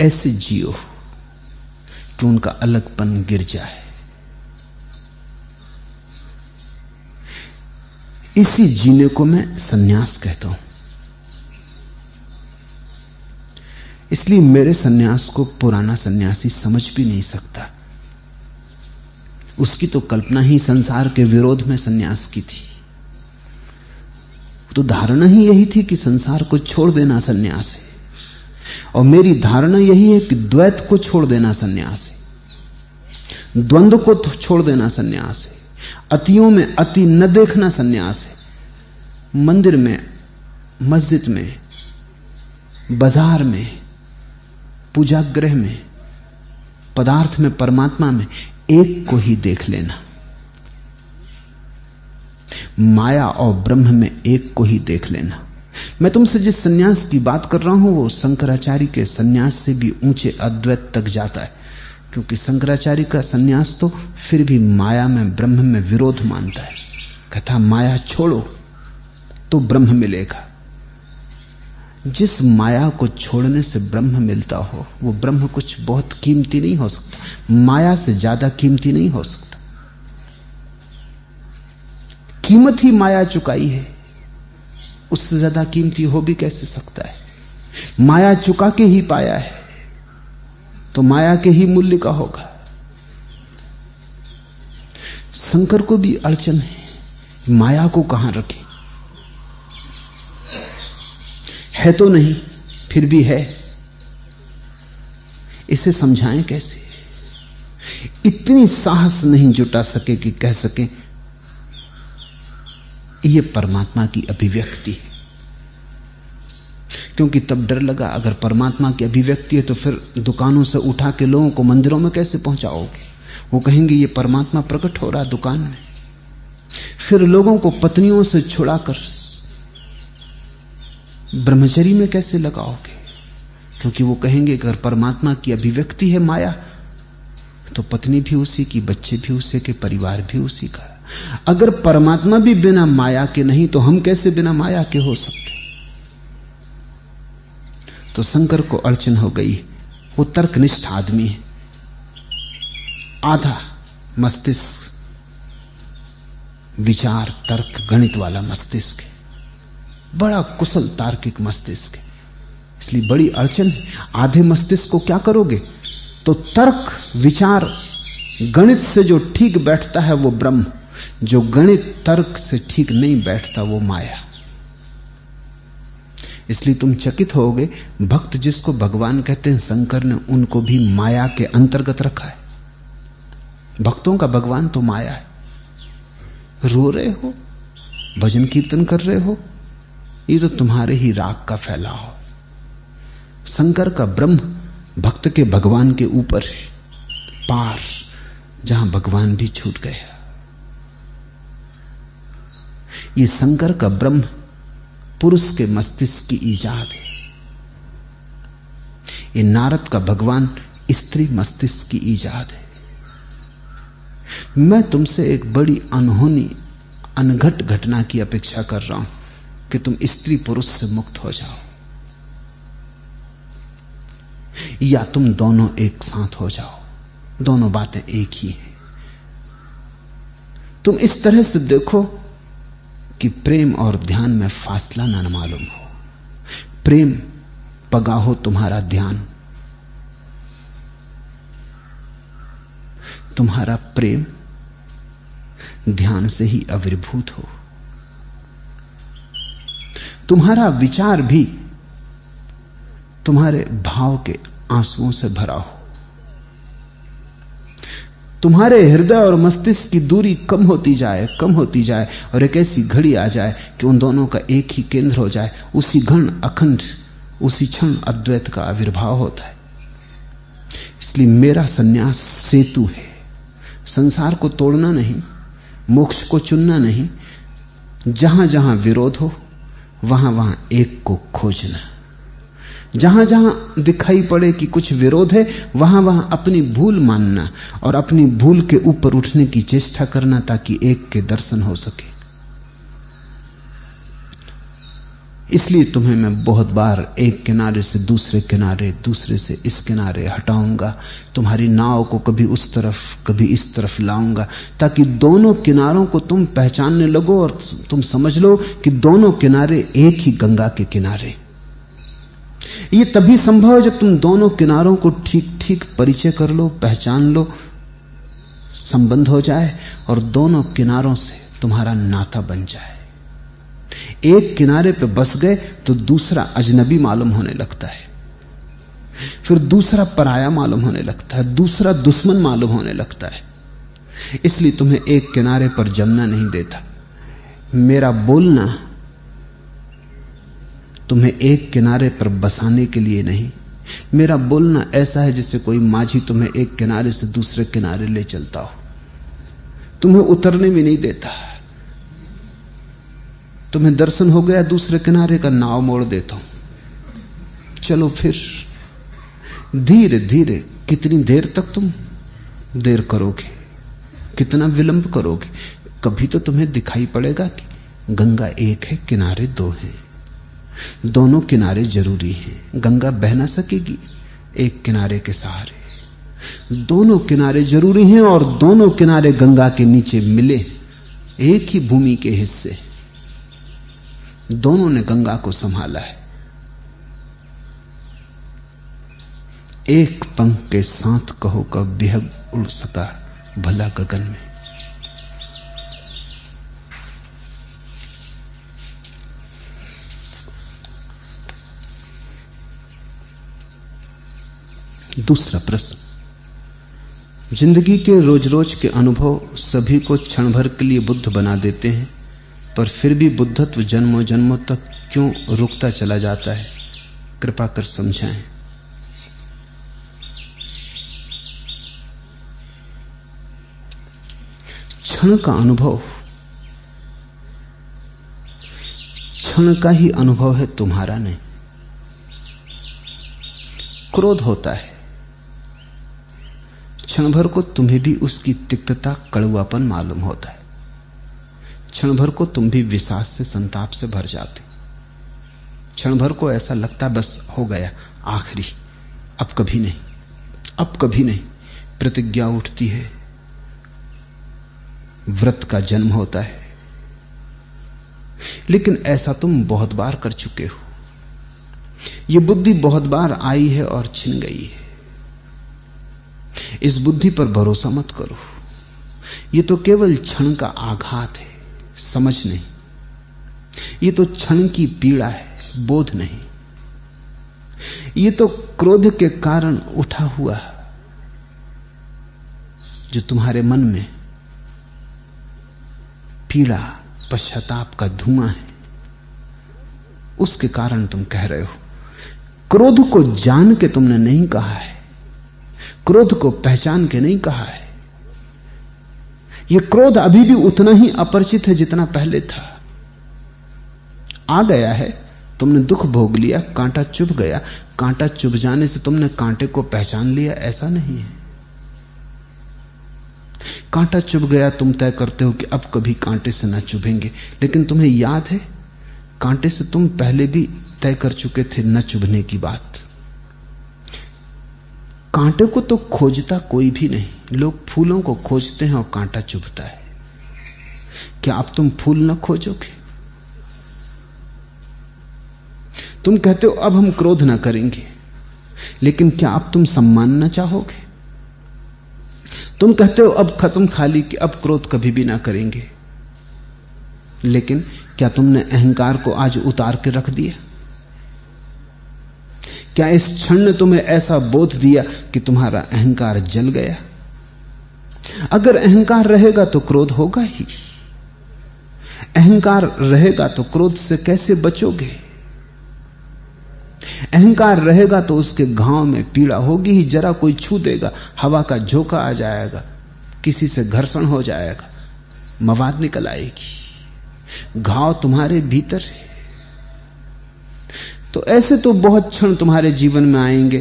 ऐसे जियो कि उनका अलगपन गिर जाए। इसी जीने को मैं सन्यास कहता हूं। इसलिए मेरे सन्यास को पुराना सन्यासी समझ भी नहीं सकता। उसकी तो कल्पना ही संसार के विरोध में सन्यास की थी। तो धारणा ही यही थी कि संसार को छोड़ देना सन्यास है, और मेरी धारणा यही है कि द्वैत को छोड़ देना सन्यास है, द्वंद्व को छोड़ देना सन्यास है, अतियों में अति न देखना सन्यास है। मंदिर में, मस्जिद में, बाजार में, पूजागृह में, पदार्थ में, परमात्मा में एक को ही देख लेना। माया और ब्रह्म में एक को ही देख लेना। मैं तुमसे जिस सन्यास की बात कर रहा हूं वो शंकराचार्य के सन्यास से भी ऊंचे अद्वैत तक जाता है, क्योंकि शंकराचार्य का सन्यास तो फिर भी माया में, ब्रह्म में विरोध मानता है। कहता माया छोड़ो तो ब्रह्म मिलेगा। जिस माया को छोड़ने से ब्रह्म मिलता हो वो ब्रह्म कुछ बहुत कीमती नहीं हो सकता, माया से ज्यादा कीमती नहीं हो सकता। कीमत ही माया चुकाई है, उससे ज्यादा कीमती हो भी कैसे सकता है? माया चुका के ही पाया है तो माया के ही मूल्य का होगा। शंकर को भी अड़चन है, माया को कहां रखें? है तो नहीं, फिर भी है, इसे समझाएं कैसे? इतनी साहस नहीं जुटा सके कि कह सके ये परमात्मा की अभिव्यक्ति है, क्योंकि तब डर लगा अगर परमात्मा की अभिव्यक्ति है तो फिर दुकानों से उठा के लोगों को मंदिरों में कैसे पहुंचाओगे? वो कहेंगे ये परमात्मा प्रकट हो रहा दुकान में। फिर लोगों को पत्नियों से छुड़ाकर ब्रह्मचर्य में कैसे लगाओगे? क्योंकि वो कहेंगे अगर परमात्मा की अभिव्यक्ति है माया तो पत्नी भी उसी की, बच्चे भी उसी के, परिवार भी उसी का। अगर परमात्मा भी बिना माया के नहीं तो हम कैसे बिना माया के हो सकते? तो शंकर को अड़चन हो गई। वो तर्कनिष्ठ आदमी है, आधा मस्तिष्क विचार तर्क गणित वाला मस्तिष्क है, बड़ा कुशल तार्किक मस्तिष्क है, इसलिए बड़ी अड़चन है। आधे मस्तिष्क को क्या करोगे? तो तर्क विचार गणित से जो ठीक बैठता है वो ब्रह्म, जो गणित तर्क से ठीक नहीं बैठता वो माया। इसलिए तुम चकित होगे, भक्त जिसको भगवान कहते हैं शंकर ने उनको भी माया के अंतर्गत रखा है। भक्तों का भगवान तो माया है। रो रहे हो, भजन कीर्तन कर रहे हो, ये तो तुम्हारे ही राग का फैलाव है। शंकर का ब्रह्म भक्त के भगवान के ऊपर है, पार, जहां भगवान भी छूट गया। ये शंकर का ब्रह्म पुरुष के मस्तिष्क की ईजाद है। ये नारद का भगवान स्त्री मस्तिष्क की ईजाद है। मैं तुमसे एक बड़ी अनहोनी अनघट घटना की अपेक्षा कर रहा हूं कि तुम स्त्री पुरुष से मुक्त हो जाओ, या तुम दोनों एक साथ हो जाओ। दोनों बातें एक ही हैं। तुम इस तरह से देखो कि प्रेम और ध्यान में फासला ना मालूम हो। प्रेम पगा हो तुम्हारा ध्यान, तुम्हारा प्रेम ध्यान से ही आविर्भूत हो। तुम्हारा विचार भी तुम्हारे भाव के आंसुओं से भरा हो। तुम्हारे हृदय और मस्तिष्क की दूरी कम होती जाए, कम होती जाए, और एक ऐसी घड़ी आ जाए कि उन दोनों का एक ही केंद्र हो जाए। उसी घण अखंड, उसी क्षण अद्वैत का आविर्भाव होता है। इसलिए मेरा सन्यास सेतु है। संसार को तोड़ना नहीं, मोक्ष को चुनना नहीं। जहां जहां विरोध हो वहां वहां एक को खोजना। जहां जहां दिखाई पड़े कि कुछ विरोध है वहां वहां अपनी भूल मानना और अपनी भूल के ऊपर उठने की चेष्टा करना, ताकि एक के दर्शन हो सके। इसलिए तुम्हें मैं बहुत बार एक किनारे से दूसरे किनारे, दूसरे से इस किनारे हटाऊंगा। तुम्हारी नाव को कभी उस तरफ कभी इस तरफ लाऊंगा, ताकि दोनों किनारों को तुम पहचानने लगो और तुम समझ लो कि दोनों किनारे एक ही गंगा के किनारे। ये तभी संभव है जब तुम दोनों किनारों को ठीक ठीक परिचय कर लो, पहचान लो, संबंध हो जाए और दोनों किनारों से तुम्हारा नाता बन जाए। एक किनारे पे बस गए तो दूसरा अजनबी मालूम होने लगता है, फिर दूसरा पराया मालूम होने लगता है, दूसरा दुश्मन मालूम होने लगता है। इसलिए तुम्हें एक किनारे पर जमना नहीं देता। मेरा बोलना तुम्हें एक किनारे पर बसाने के लिए नहीं। मेरा बोलना ऐसा है जैसे कोई माझी तुम्हें एक किनारे से दूसरे किनारे ले चलता हो, तुम्हें उतरने भी नहीं देता। तुम्हें दर्शन हो गया दूसरे किनारे का, नाव मोड़ देता हूं, चलो फिर। धीरे धीरे, कितनी देर तक तुम देर करोगे, कितना विलंब करोगे? कभी तो तुम्हें दिखाई पड़ेगा कि गंगा एक है, किनारे दो हैं। दोनों किनारे जरूरी हैं। गंगा बह ना सकेगी एक किनारे के सहारे। दोनों किनारे जरूरी हैं और दोनों किनारे गंगा के नीचे मिले, एक ही भूमि के हिस्से। दोनों ने गंगा को संभाला है। एक पंख के साथ कहो कब बेहद उड़ सका भला गगन में। दूसरा प्रश्न, जिंदगी के रोज रोज के अनुभव सभी को क्षण भर के लिए बुद्ध बना देते हैं, पर फिर भी बुद्धत्व जन्मों जन्मों तक क्यों रुकता चला जाता है? कृपा कर समझाएं। क्षण का अनुभव क्षण का ही अनुभव है, तुम्हारा नहीं। क्रोध होता है, क्षण भर को तुम्हें भी उसकी तिक्तता, कड़वापन मालूम होता है। क्षण भर को तुम भी विषाद से, संताप से भर जाते। क्षण भर को ऐसा लगता बस हो गया, आखिरी, अब कभी नहीं, अब कभी नहीं। प्रतिज्ञा उठती है, व्रत का जन्म होता है। लेकिन ऐसा तुम बहुत बार कर चुके हो। यह बुद्धि बहुत बार आई है और छिन गई है। इस बुद्धि पर भरोसा मत करो। यह तो केवल क्षण का आघात है, समझ नहीं। यह तो क्षण की पीड़ा है, बोध नहीं। यह तो क्रोध के कारण उठा हुआ जो तुम्हारे मन में पीड़ा, पश्चाताप का धुआं है, उसके कारण तुम कह रहे हो। क्रोध को जान के तुमने नहीं कहा है, क्रोध को पहचान के नहीं कहा है। यह क्रोध अभी भी उतना ही अपरिचित है जितना पहले था। आ गया है, तुमने दुख भोग लिया, कांटा चुभ गया। कांटा चुभ जाने से तुमने कांटे को पहचान लिया, ऐसा नहीं है। कांटा चुभ गया, तुम तय करते हो कि अब कभी कांटे से ना चुभेंगे, लेकिन तुम्हें याद है कांटे से तुम पहले भी तय कर चुके थे न चुभने की बात। कांटे को तो खोजता कोई भी नहीं। लोग फूलों को खोजते हैं और कांटा चुभता है। क्या अब तुम फूल न खोजोगे? तुम कहते हो अब हम क्रोध ना करेंगे, लेकिन क्या अब तुम सम्मान न चाहोगे? तुम कहते हो अब कसम खा ली कि अब क्रोध कभी भी ना करेंगे, लेकिन क्या तुमने अहंकार को आज उतार के रख दिया? क्या इस क्षण ने तुम्हें ऐसा बोध दिया कि तुम्हारा अहंकार जल गया? अगर अहंकार रहेगा तो क्रोध होगा ही। अहंकार रहेगा तो क्रोध से कैसे बचोगे? अहंकार रहेगा तो उसके घाव में पीड़ा होगी ही। जरा कोई छू देगा, हवा का झोंका आ जाएगा, किसी से घर्षण हो जाएगा, मवाद निकल आएगी। घाव तुम्हारे भीतर है। तो ऐसे तो बहुत क्षण तुम्हारे जीवन में आएंगे,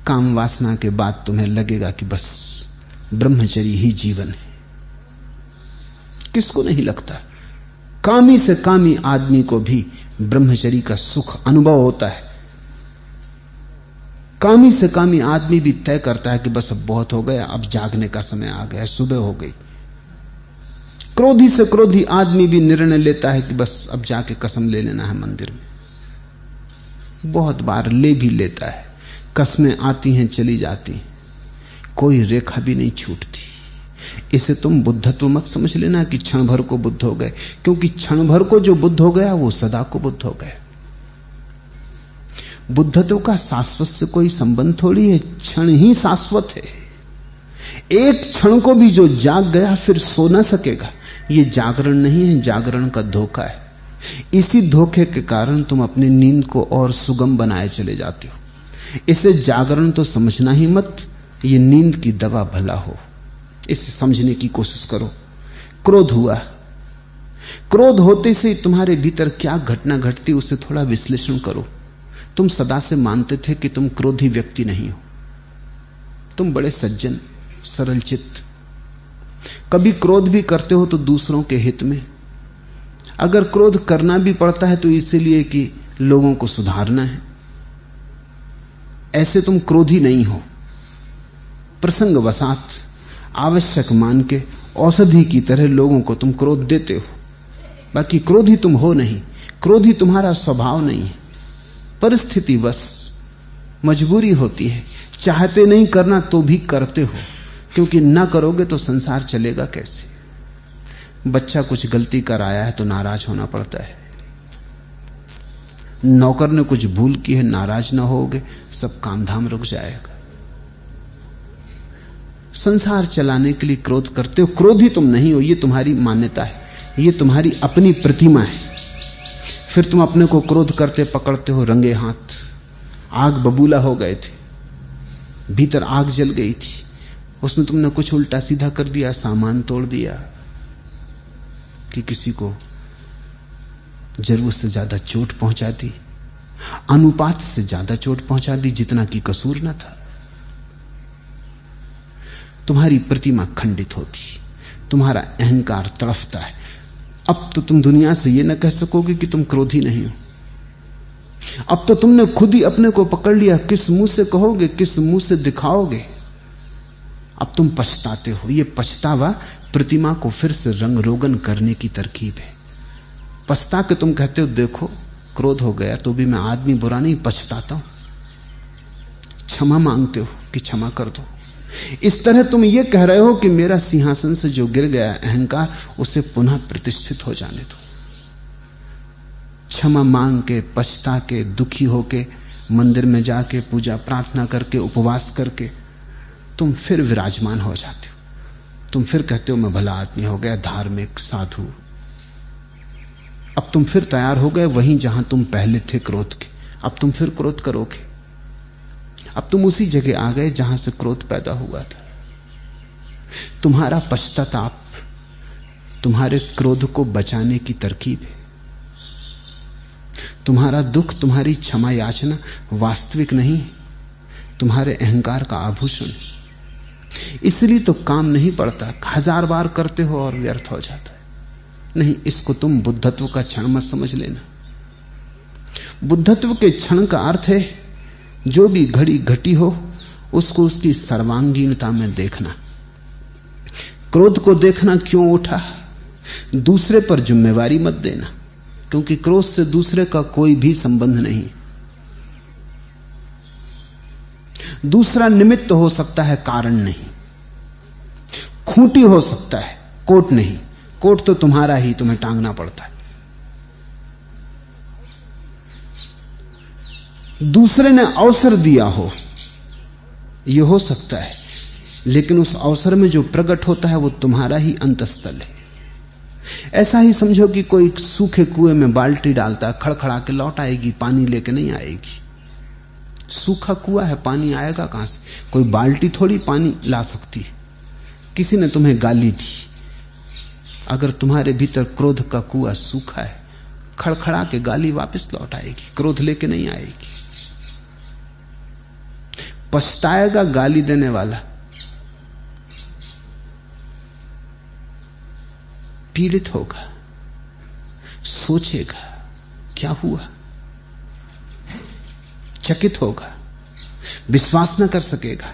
काम वासना के बाद तुम्हें लगेगा कि बस ब्रह्मचर्य ही जीवन है। किसको नहीं लगता? कामी से कामी आदमी को भी ब्रह्मचर्य का सुख अनुभव होता है। कामी से कामी आदमी भी तय करता है कि बस अब बहुत हो गया, अब जागने का समय आ गया, सुबह हो गई। क्रोधी से क्रोधी आदमी भी निर्णय लेता है कि बस अब जाके कसम ले लेना है मंदिर में। बहुत बार ले भी लेता है। कस्में आती हैं, चली जाती हैं, कोई रेखा भी नहीं छूटती। इसे तुम बुद्धत्व मत समझ लेना कि क्षण भर को बुद्ध हो गए, क्योंकि क्षण भर को जो बुद्ध हो गया वो सदा को बुद्ध हो गया। बुद्धत्व का शाश्वत से कोई संबंध थोड़ी है, क्षण ही शाश्वत है। एक क्षण को भी जो जाग गया फिर सो ना सकेगा। ये जागरण नहीं है, जागरण का धोखा है। इसी धोखे के कारण तुम अपनी नींद को और सुगम बनाए चले जाते हो। इसे जागरण तो समझना ही मत, ये नींद की दवा भला हो, इसे समझने की कोशिश करो। क्रोध हुआ, क्रोध होते से तुम्हारे भीतर क्या घटना घटती उसे थोड़ा विश्लेषण करो। तुम सदा से मानते थे कि तुम क्रोधी व्यक्ति नहीं हो, तुम बड़े सज्जन सरल चित्त। कभी क्रोध भी करते हो तो दूसरों के हित में। अगर क्रोध करना भी पड़ता है तो इसीलिए कि लोगों को सुधारना है। ऐसे तुम क्रोधी नहीं हो, प्रसंग वसात आवश्यक मान के औषधि की तरह लोगों को तुम क्रोध देते हो। बाकी क्रोधी तुम हो नहीं, क्रोधी तुम्हारा स्वभाव नहीं है, परिस्थिति बस मजबूरी होती है। चाहते नहीं करना तो भी करते हो, क्योंकि ना करोगे तो संसार चलेगा कैसे। बच्चा कुछ गलती कर आया है तो नाराज होना पड़ता है। नौकर ने कुछ भूल की है, नाराज ना होगे सब काम धाम रुक जाएगा। संसार चलाने के लिए क्रोध करते हो। क्रोधी तुम नहीं हो, ये तुम्हारी मान्यता है, ये तुम्हारी अपनी प्रतिमा है। फिर तुम अपने को क्रोध करते पकड़ते हो रंगे हाथ। आग बबूला हो गए थे, भीतर आग जल गई थी, उसमें तुमने कुछ उल्टा सीधा कर दिया, सामान तोड़ दिया कि किसी को जरूरत से ज्यादा चोट पहुंचा दी, अनुपात से ज्यादा चोट पहुंचा दी जितना कि कसूर न था। तुम्हारी प्रतिमा खंडित होती, तुम्हारा अहंकार तड़फता है। अब तो तुम दुनिया से यह न कह सकोगे कि तुम क्रोधी नहीं हो। अब तो तुमने खुद ही अपने को पकड़ लिया, किस मुंह से कहोगे, किस मुंह से दिखाओगे। अब तुम पछताते हो। यह पछतावा प्रतिमा को फिर से रंग रोगन करने की तरकीब है। पछता के तुम कहते हो देखो क्रोध हो गया तो भी मैं आदमी बुरा नहीं, पछताता हूं। क्षमा मांगते हो कि क्षमा कर दो। इस तरह तुम ये कह रहे हो कि मेरा सिंहासन से जो गिर गया अहंकार, उसे पुनः प्रतिष्ठित हो जाने दो। क्षमा मांग के, पछता के, दुखी होके, मंदिर में जाके पूजा प्रार्थना करके, उपवास करके तुम फिर विराजमान हो जाते हो। तुम फिर कहते हो मैं भला आदमी हो गया, धार्मिक, साधु। अब तुम फिर तैयार हो गए वहीं जहां तुम पहले थे क्रोध के। अब तुम फिर क्रोध करोगे। अब तुम उसी जगह आ गए जहां से क्रोध पैदा हुआ था। तुम्हारा पश्चाताप तुम्हारे क्रोध को बचाने की तरकीब है। तुम्हारा दुख, तुम्हारी क्षमा याचना वास्तविक नहीं, तुम्हारे अहंकार का आभूषण। इसलिए तो काम नहीं पड़ता, 1000 बार करते हो और व्यर्थ हो जाता है। नहीं, इसको तुम बुद्धत्व का क्षण मत समझ लेना। बुद्धत्व के क्षण का अर्थ है जो भी घड़ी घटी हो उसको उसकी सर्वांगीणता में देखना। क्रोध को देखना क्यों उठा, दूसरे पर जिम्मेवारी मत देना, क्योंकि क्रोध से दूसरे का कोई भी संबंध नहीं। दूसरा निमित्त हो सकता है, कारण नहीं। खूंटी हो सकता है, कोट नहीं। कोट तो तुम्हारा ही, तुम्हें टांगना पड़ता है। दूसरे ने अवसर दिया हो, यह हो सकता है, लेकिन उस अवसर में जो प्रकट होता है वो तुम्हारा ही अंतस्थल है। ऐसा ही समझो कि कोई सूखे कुएं में बाल्टी डालता है, खड़खड़ा के लौट आएगी, पानी लेके नहीं आएगी। सूखा कुआं है, पानी आएगा कहां से? कोई बाल्टी थोड़ी पानी ला सकती है। किसी ने तुम्हें गाली दी, अगर तुम्हारे भीतर क्रोध का कुआं सूखा है, खड़खड़ा के गाली वापस लौट आएगी, क्रोध लेके नहीं आएगी। पछताएगा गाली देने वाला, पीड़ित होगा, सोचेगा क्या हुआ, चकित होगा, विश्वास न कर सकेगा।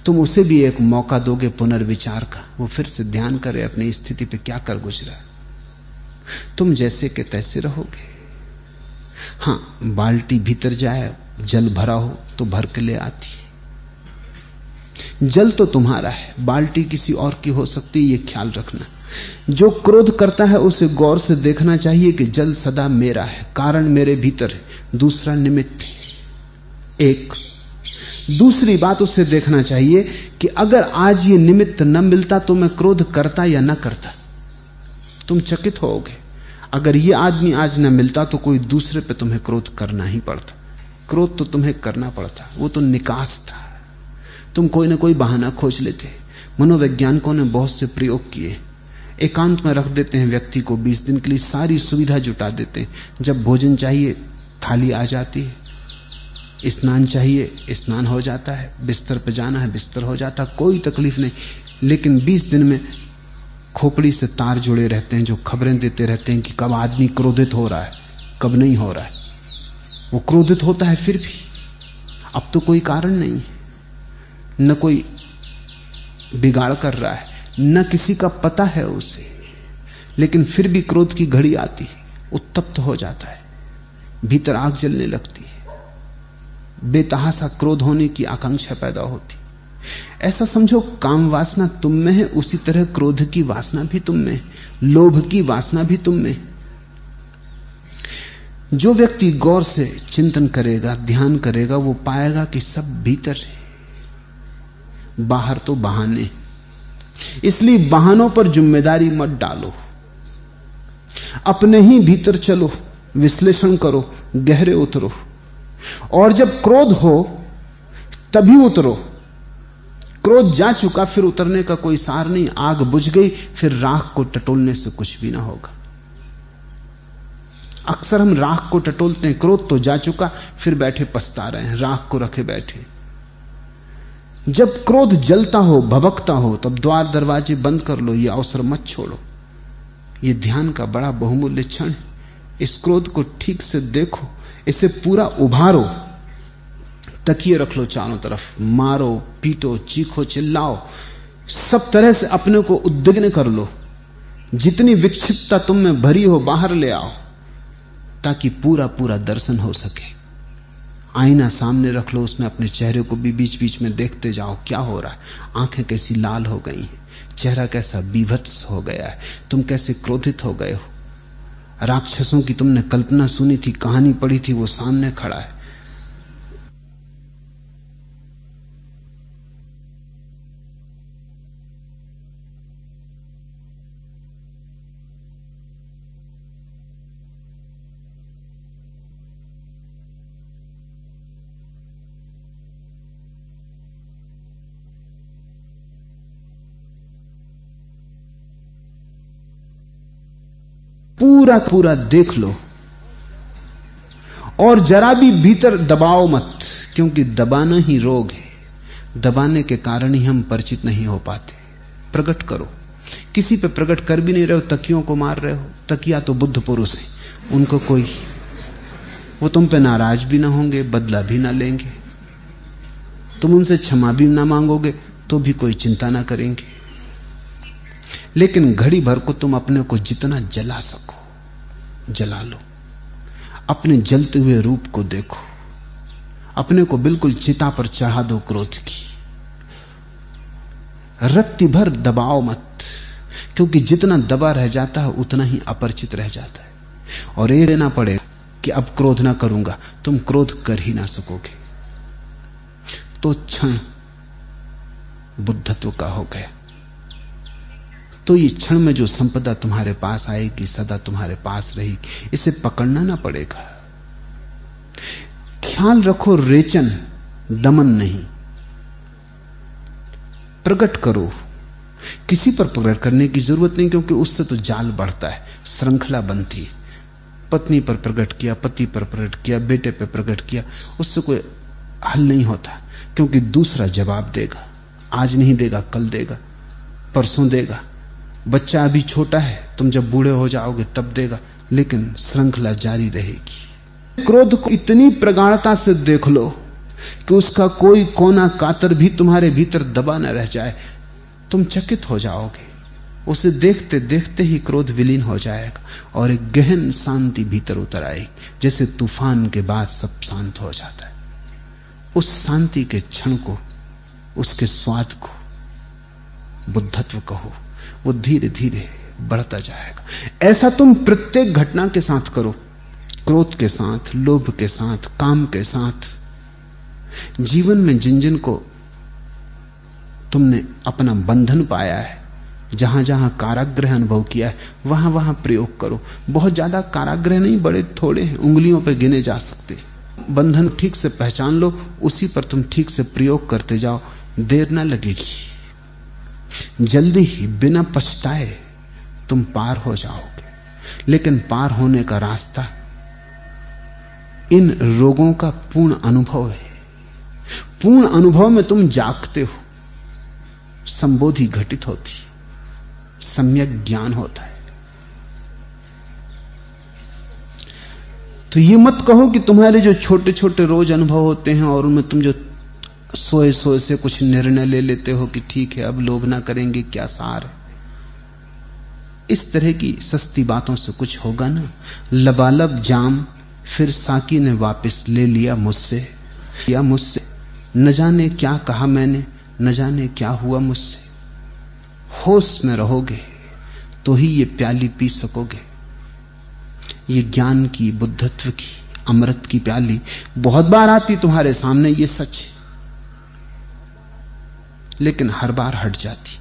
तुम उसे भी एक मौका दोगे पुनर्विचार का, वो फिर से ध्यान करे अपनी स्थिति पे क्या कर गुजरा। तुम जैसे के तैसे रहोगे। हां, बाल्टी भीतर जाए, जल भरा हो तो भर के ले आती है। जल तो तुम्हारा है, बाल्टी किसी और की हो सकती है, ये ख्याल रखना। जो क्रोध करता है उसे गौर से देखना चाहिए कि जल सदा मेरा है, कारण मेरे भीतर है, दूसरा निमित्त है। एक दूसरी बात उसे देखना चाहिए कि अगर आज ये निमित्त न मिलता तो मैं क्रोध करता या न करता। तुम चकित होगे, अगर ये आदमी आज न मिलता तो कोई दूसरे पे तुम्हें क्रोध करना ही पड़ता। क्रोध तो तुम्हें करना पड़ता, वो तो निकास था। तुम कोई ना कोई बहाना खोज लेते। मनोवैज्ञानिकों ने बहुत से प्रयोग किए। एकांत में रख देते हैं व्यक्ति को 20 दिन के लिए, सारी सुविधा जुटा देते हैं। जब भोजन चाहिए थाली आ जाती है, स्नान चाहिए स्नान हो जाता है, बिस्तर पे जाना है बिस्तर हो जाता, कोई तकलीफ नहीं। लेकिन 20 दिन में खोपड़ी से तार जुड़े रहते हैं जो खबरें देते रहते हैं कि कब आदमी क्रोधित हो रहा है, कब नहीं हो रहा है। वो क्रोधित होता है फिर भी, अब तो कोई कारण नहीं है, न कोई बिगाड़ कर रहा है, न किसी का पता है उसे, लेकिन फिर भी क्रोध की घड़ी आती, उत्तप्त हो जाता है, भीतर आग जलने लगती है, बेतहासा क्रोध होने की आकांक्षा पैदा होती। ऐसा समझो काम वासना तुम में है, उसी तरह क्रोध की वासना भी तुम में है, लोभ की वासना भी तुम में है। जो व्यक्ति गौर से चिंतन करेगा, ध्यान करेगा, वो पाएगा कि सब भीतर है, बाहर तो बहाने। इसलिए बहानों पर जिम्मेदारी मत डालो, अपने ही भीतर चलो, विश्लेषण करो, गहरे उतरो। और जब क्रोध हो तभी उतरो। क्रोध जा चुका फिर उतरने का कोई सार नहीं। आग बुझ गई, फिर राख को टटोलने से कुछ भी ना होगा। अक्सर हम राख को टटोलते हैं, क्रोध तो जा चुका, फिर बैठे पछता रहे हैं, राख को रखे बैठे। जब क्रोध जलता हो, भभकता हो, तब द्वार दरवाजे बंद कर लो, यह अवसर मत छोड़ो। ये ध्यान का बड़ा बहुमूल्य क्षण है। इस क्रोध को ठीक से देखो, इसे पूरा उभारो। तकिए रख लो चारों तरफ, मारो, पीटो, चीखो, चिल्लाओ, सब तरह से अपने को उद्विग्न कर लो। जितनी विक्षिप्तता तुम में भरी हो बाहर ले आओ, ताकि पूरा पूरा दर्शन हो सके। आईना सामने रख लो, उसमें अपने चेहरे को भी बीच बीच में देखते जाओ, क्या हो रहा है। आंखें कैसी लाल हो गई हैं, चेहरा कैसा बीभत्स हो गया है, तुम कैसे क्रोधित हो गए हो। राक्षसों की तुमने कल्पना सुनी थी, कहानी पढ़ी थी, वो सामने खड़ा है। पूरा पूरा देख लो और जरा भी भीतर दबाओ मत, क्योंकि दबाना ही रोग है। दबाने के कारण ही हम परिचित नहीं हो पाते। प्रकट करो। किसी पे प्रकट कर भी नहीं रहे हो, तकियों को मार रहे हो। तकिया तो बुद्ध पुरुष हैं, उनको कोई, वो तुम पे नाराज भी ना होंगे, बदला भी ना लेंगे, तुम उनसे क्षमा भी ना मांगोगे तो भी कोई चिंता ना करेंगे। लेकिन घड़ी भर को तुम अपने को जितना जला सको जला लो। अपने जलते हुए रूप को देखो, अपने को बिल्कुल चिता पर चढ़ा दो क्रोध की। रत्ती भर दबाओ मत, क्योंकि जितना दबा रह जाता है उतना ही अपरिचित रह जाता है। और ये लेना पड़ेगा कि अब क्रोध ना करूंगा, तुम क्रोध कर ही ना सकोगे। तो क्षण बुद्धत्व का हो गया। तो ये क्षण में जो संपदा तुम्हारे पास आएगी सदा तुम्हारे पास रहेगी, इसे पकड़ना ना पड़ेगा। ख्याल रखो, रेचन दमन नहीं। प्रकट करो, किसी पर प्रकट करने की जरूरत नहीं, क्योंकि उससे तो जाल बढ़ता है, श्रृंखला बनती है। पत्नी पर प्रकट किया, पति पर प्रकट किया, बेटे पर प्रकट किया, उससे कोई हल नहीं होता, क्योंकि दूसरा जवाब देगा। आज नहीं देगा, कल देगा, परसों देगा। बच्चा अभी छोटा है, तुम जब बूढ़े हो जाओगे तब देगा, लेकिन श्रृंखला जारी रहेगी। क्रोध को इतनी प्रगाढ़ता से देख लो कि उसका कोई कोना कातर भी तुम्हारे भीतर दबा न रह जाए। तुम चकित हो जाओगे, उसे देखते देखते ही क्रोध विलीन हो जाएगा और एक गहन शांति भीतर उतर आएगी, जैसे तूफान के बाद सब शांत हो जाता है। उस शांति के क्षण को, उसके स्वाद को बुद्धत्व कहो। वो धीरे धीरे बढ़ता जाएगा। ऐसा तुम प्रत्येक घटना के साथ करो, क्रोध के साथ, लोभ के साथ, काम के साथ। जीवन में जिन जिन को तुमने अपना बंधन पाया है, जहां जहां कारागृह अनुभव किया है, वहां वहां प्रयोग करो। बहुत ज्यादा कारागृह नहीं, बड़े थोड़े हैं, उंगलियों पर गिने जा सकते। बंधन ठीक से पहचान लो, उसी पर तुम ठीक से प्रयोग करते जाओ, देर ना लगेगी। जल्दी ही बिना पछताए तुम पार हो जाओगे। लेकिन पार होने का रास्ता इन रोगों का पूर्ण अनुभव है। पूर्ण अनुभव में तुम जागते हो, संबोधि घटित होती, सम्यक ज्ञान होता है। तो ये मत कहो कि तुम्हारे जो छोटे छोटे रोज अनुभव होते हैं और उनमें तुम जो सोए सोए से कुछ निर्णय ले लेते हो कि ठीक है अब लोभ ना करेंगे, क्या सार है। इस तरह की सस्ती बातों से कुछ होगा ना। लबालब जाम फिर साकी ने वापस ले लिया मुझसे, या मुझसे न जाने क्या कहा मैंने, न जाने क्या हुआ मुझसे। होश में रहोगे तो ही ये प्याली पी सकोगे। ये ज्ञान की, बुद्धत्व की, अमृत की प्याली बहुत बार आती तुम्हारे सामने, ये सच है, लेकिन हर बार हट जाती।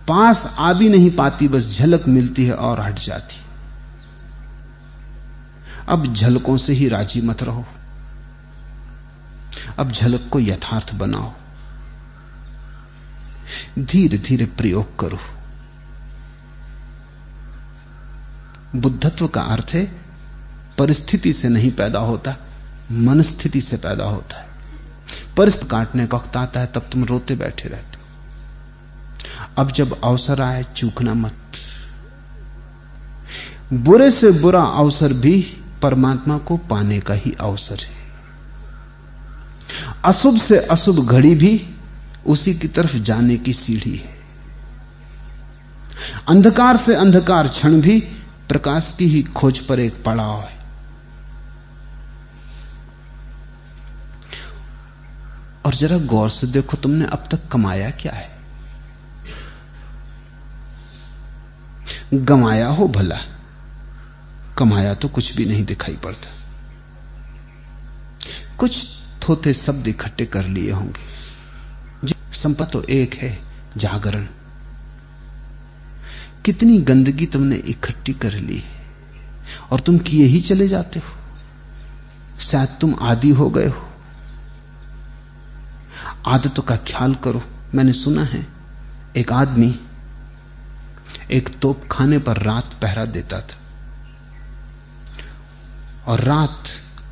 पास आ भी नहीं पाती, बस झलक मिलती है और हट जाती। अब झलकों से ही राजी मत रहो, अब झलक को यथार्थ बनाओ। धीरे धीरे प्रयोग करो। बुद्धत्व का अर्थ है परिस्थिति से नहीं पैदा होता, मनस्थिति से पैदा होता है। परिस्थिति काटने का वक्त आता है तब तुम रोते बैठे रहते हो। अब जब अवसर आए चूकना मत, बुरे से बुरा अवसर भी परमात्मा को पाने का ही अवसर है। अशुभ से अशुभ घड़ी भी उसी की तरफ जाने की सीढ़ी है। अंधकार से अंधकार क्षण भी प्रकाश की ही खोज पर एक पड़ाव है। और जरा गौर से देखो, तुमने अब तक कमाया क्या है? गमाया हो भला, कमाया तो कुछ भी नहीं दिखाई पड़ता। कुछ थोथे शब्द इकट्ठे कर लिए होंगे। संपत्ति तो एक है, जागरण। कितनी गंदगी तुमने इकट्ठी कर ली और तुम किए ही चले जाते हो। शायद तुम आदी हो गए हो। आदतों का ख्याल करो। मैंने सुना है एक आदमी एक तोप खाने पर रात पहरा देता था और रात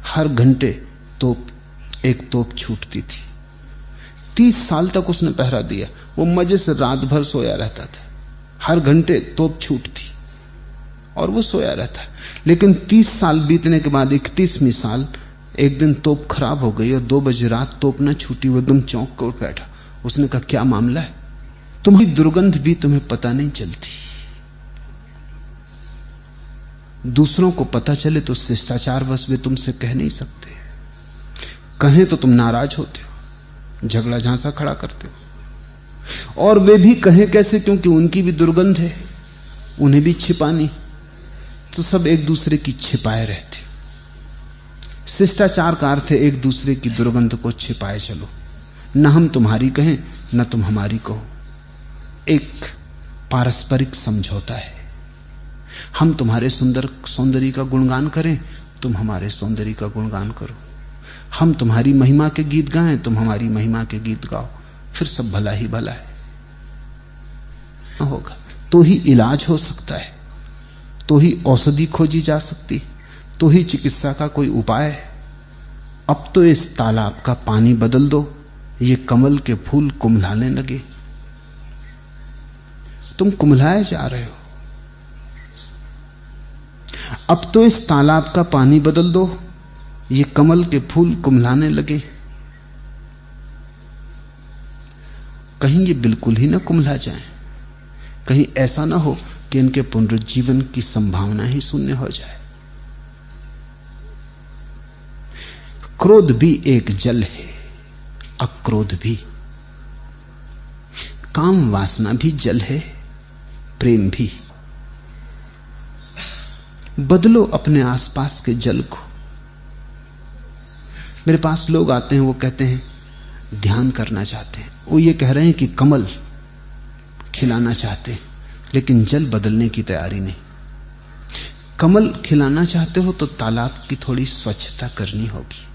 हर घंटे एक तोप छूटती थी। 30 साल तक उसने पहरा दिया। वो मजे से रात भर सोया रहता था। हर घंटे तोप छूटती और वो सोया रहता। लेकिन 30 साल बीतने के बाद 31वीं साल एक दिन तोप खराब हो गई और 2 बजे रात तोप न छूटी। वो एकदम चौंक कर उठ बैठा। उसने कहा, क्या मामला है? तुम्हारी दुर्गंध भी तुम्हें पता नहीं चलती। दूसरों को पता चले तो शिष्टाचारवश वे तुमसे कह नहीं सकते। कहें तो तुम नाराज होते हो, झगड़ा झांसा खड़ा करते हो। और वे भी कहें कैसे, क्योंकि उनकी भी दुर्गंध है, उन्हें भी छिपानी। तो सब एक दूसरे की छिपाए रहते। शिष्टाचार का अर्थ है एक दूसरे की दुर्गंध को छिपाए चलो। न हम तुम्हारी कहें न तुम हमारी कहो। एक पारस्परिक समझौता है। हम तुम्हारे सौंदर्य का गुणगान करें, तुम हमारे सौंदर्य का गुणगान करो। हम तुम्हारी महिमा के गीत गाएं, तुम हमारी महिमा के गीत गाओ। फिर सब भला ही भला है। होगा तो ही इलाज हो सकता है, तो ही औषधि खोजी जा सकती, तो ही चिकित्सा का कोई उपाय है। अब तो इस तालाब का पानी बदल दो, ये कमल के फूल कुम्हलाने लगे। तुम कुम्हलाए जा रहे हो। अब तो इस तालाब का पानी बदल दो, ये कमल के फूल कुम्हलाने लगे। कहीं ये बिल्कुल ही ना कुम्हला जाए। कहीं ऐसा ना हो कि इनके पुनरुज्जीवन की संभावना ही शून्य हो जाए। क्रोध भी एक जल है, अक्रोध भी। काम वासना भी जल है, प्रेम भी। बदलो अपने आसपास के जल को। मेरे पास लोग आते हैं, वो कहते हैं ध्यान करना चाहते हैं। वो ये कह रहे हैं कि कमल खिलाना चाहते हैं, लेकिन जल बदलने की तैयारी नहीं। कमल खिलाना चाहते हो तो तालाब की थोड़ी स्वच्छता करनी होगी।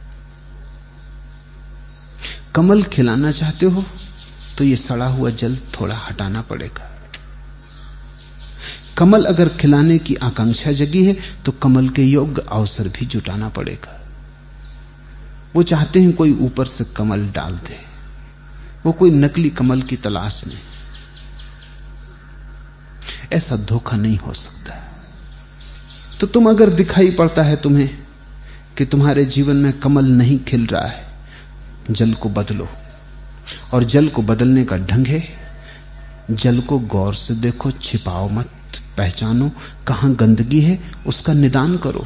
कमल खिलाना चाहते हो तो ये सड़ा हुआ जल थोड़ा हटाना पड़ेगा। कमल अगर खिलाने की आकांक्षा जगी है तो कमल के योग्य अवसर भी जुटाना पड़ेगा। वो चाहते हैं कोई ऊपर से कमल डाल दे, वो कोई नकली कमल की तलाश में। ऐसा धोखा नहीं हो सकता। तो तुम अगर दिखाई पड़ता है तुम्हें कि तुम्हारे जीवन में कमल नहीं खिल रहा है, जल को बदलो। और जल को बदलने का ढंग है, जल को गौर से देखो, छिपाओ मत, पहचानो कहां गंदगी है, उसका निदान करो।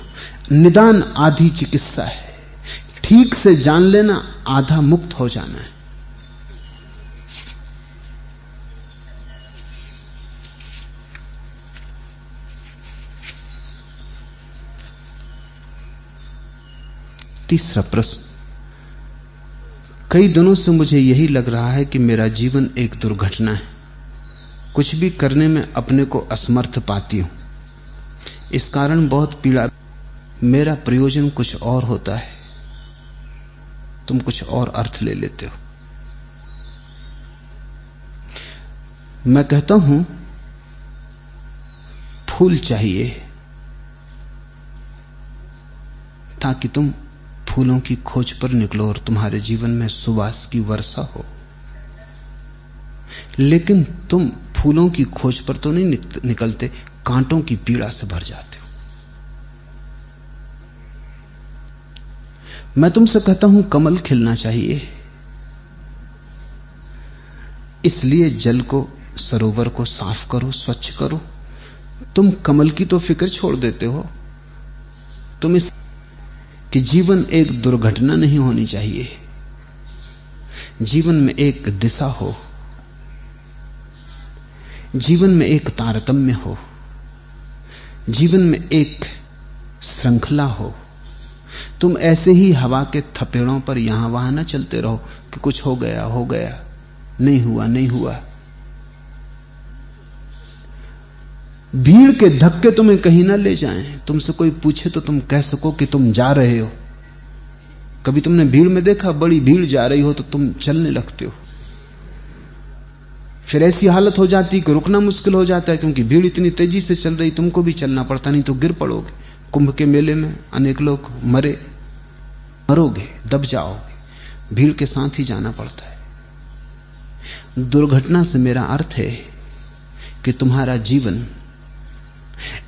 निदान आधी चिकित्सा है। ठीक से जान लेना आधा मुक्त हो जाना है। तीसरा प्रश्न, कई दिनों से मुझे यही लग रहा है कि मेरा जीवन एक दुर्घटना है। कुछ भी करने में अपने को असमर्थ पाती हूं। इस कारण बहुत पीड़ा। मेरा प्रयोजन कुछ और होता है, तुम कुछ और अर्थ ले लेते हो। मैं कहता हूं फूल चाहिए ताकि तुम फूलों की खोज पर निकलो और तुम्हारे जीवन में सुवास की वर्षा हो। लेकिन तुम फूलों की खोज पर तो नहीं निकलते, कांटों की पीड़ा से भर जाते हो। मैं तुमसे कहता हूं कमल खिलना चाहिए, इसलिए जल को, सरोवर को साफ करो, स्वच्छ करो। तुम कमल की तो फिक्र छोड़ देते हो। तुम इस कि जीवन एक दुर्घटना नहीं होनी चाहिए, जीवन में एक दिशा हो, जीवन में एक तारतम्य हो, जीवन में एक श्रृंखला हो। तुम ऐसे ही हवा के थपेड़ों पर यहां वहां ना चलते रहो कि कुछ हो गया, हो गया, नहीं हुआ, नहीं हुआ। भीड़ के धक्के तुम्हें कहीं ना ले जाएं। तुमसे कोई पूछे तो तुम कह सको कि तुम जा रहे हो। कभी तुमने भीड़ में देखा, बड़ी भीड़ जा रही हो तो तुम चलने लगते हो। फिर ऐसी हालत हो जाती कि रुकना मुश्किल हो जाता है, क्योंकि भीड़ इतनी तेजी से चल रही, तुमको भी चलना पड़ता, नहीं तो गिर पड़ोगे। कुंभ के मेले में अनेक लोग मरोगे, दब जाओगे। भीड़ के साथ ही जाना पड़ता है। दुर्घटना से मेरा अर्थ है कि तुम्हारा जीवन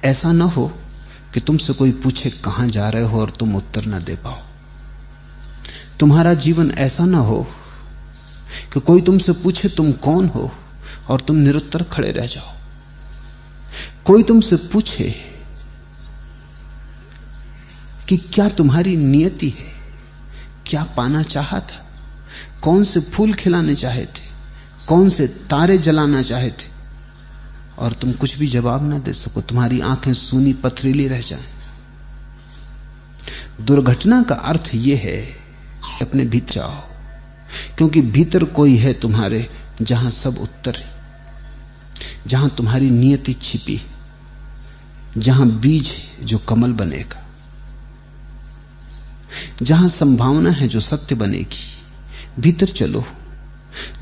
ऐसा ना हो कि तुमसे कोई पूछे कहां जा रहे हो और तुम उत्तर ना दे पाओ। तुम्हारा जीवन ऐसा ना हो कि कोई तुमसे पूछे तुम कौन हो और तुम निरुत्तर खड़े रह जाओ। कोई तुमसे पूछे कि क्या तुम्हारी नियति है, क्या पाना चाहा था, कौन से फूल खिलाने चाहे थे, कौन से तारे जलाना चाहे थे, और तुम कुछ भी जवाब ना दे सको। तुम्हारी आंखें सूनी पथरीली रह जाएं। दुर्घटना का अर्थ यह है कि अपने भीतर जाओ, क्योंकि भीतर कोई है तुम्हारे जहां सब उत्तर है, जहां तुम्हारी नियति छिपी, जहां बीज है जो कमल बनेगा, जहां संभावना है जो सत्य बनेगी। भीतर चलो।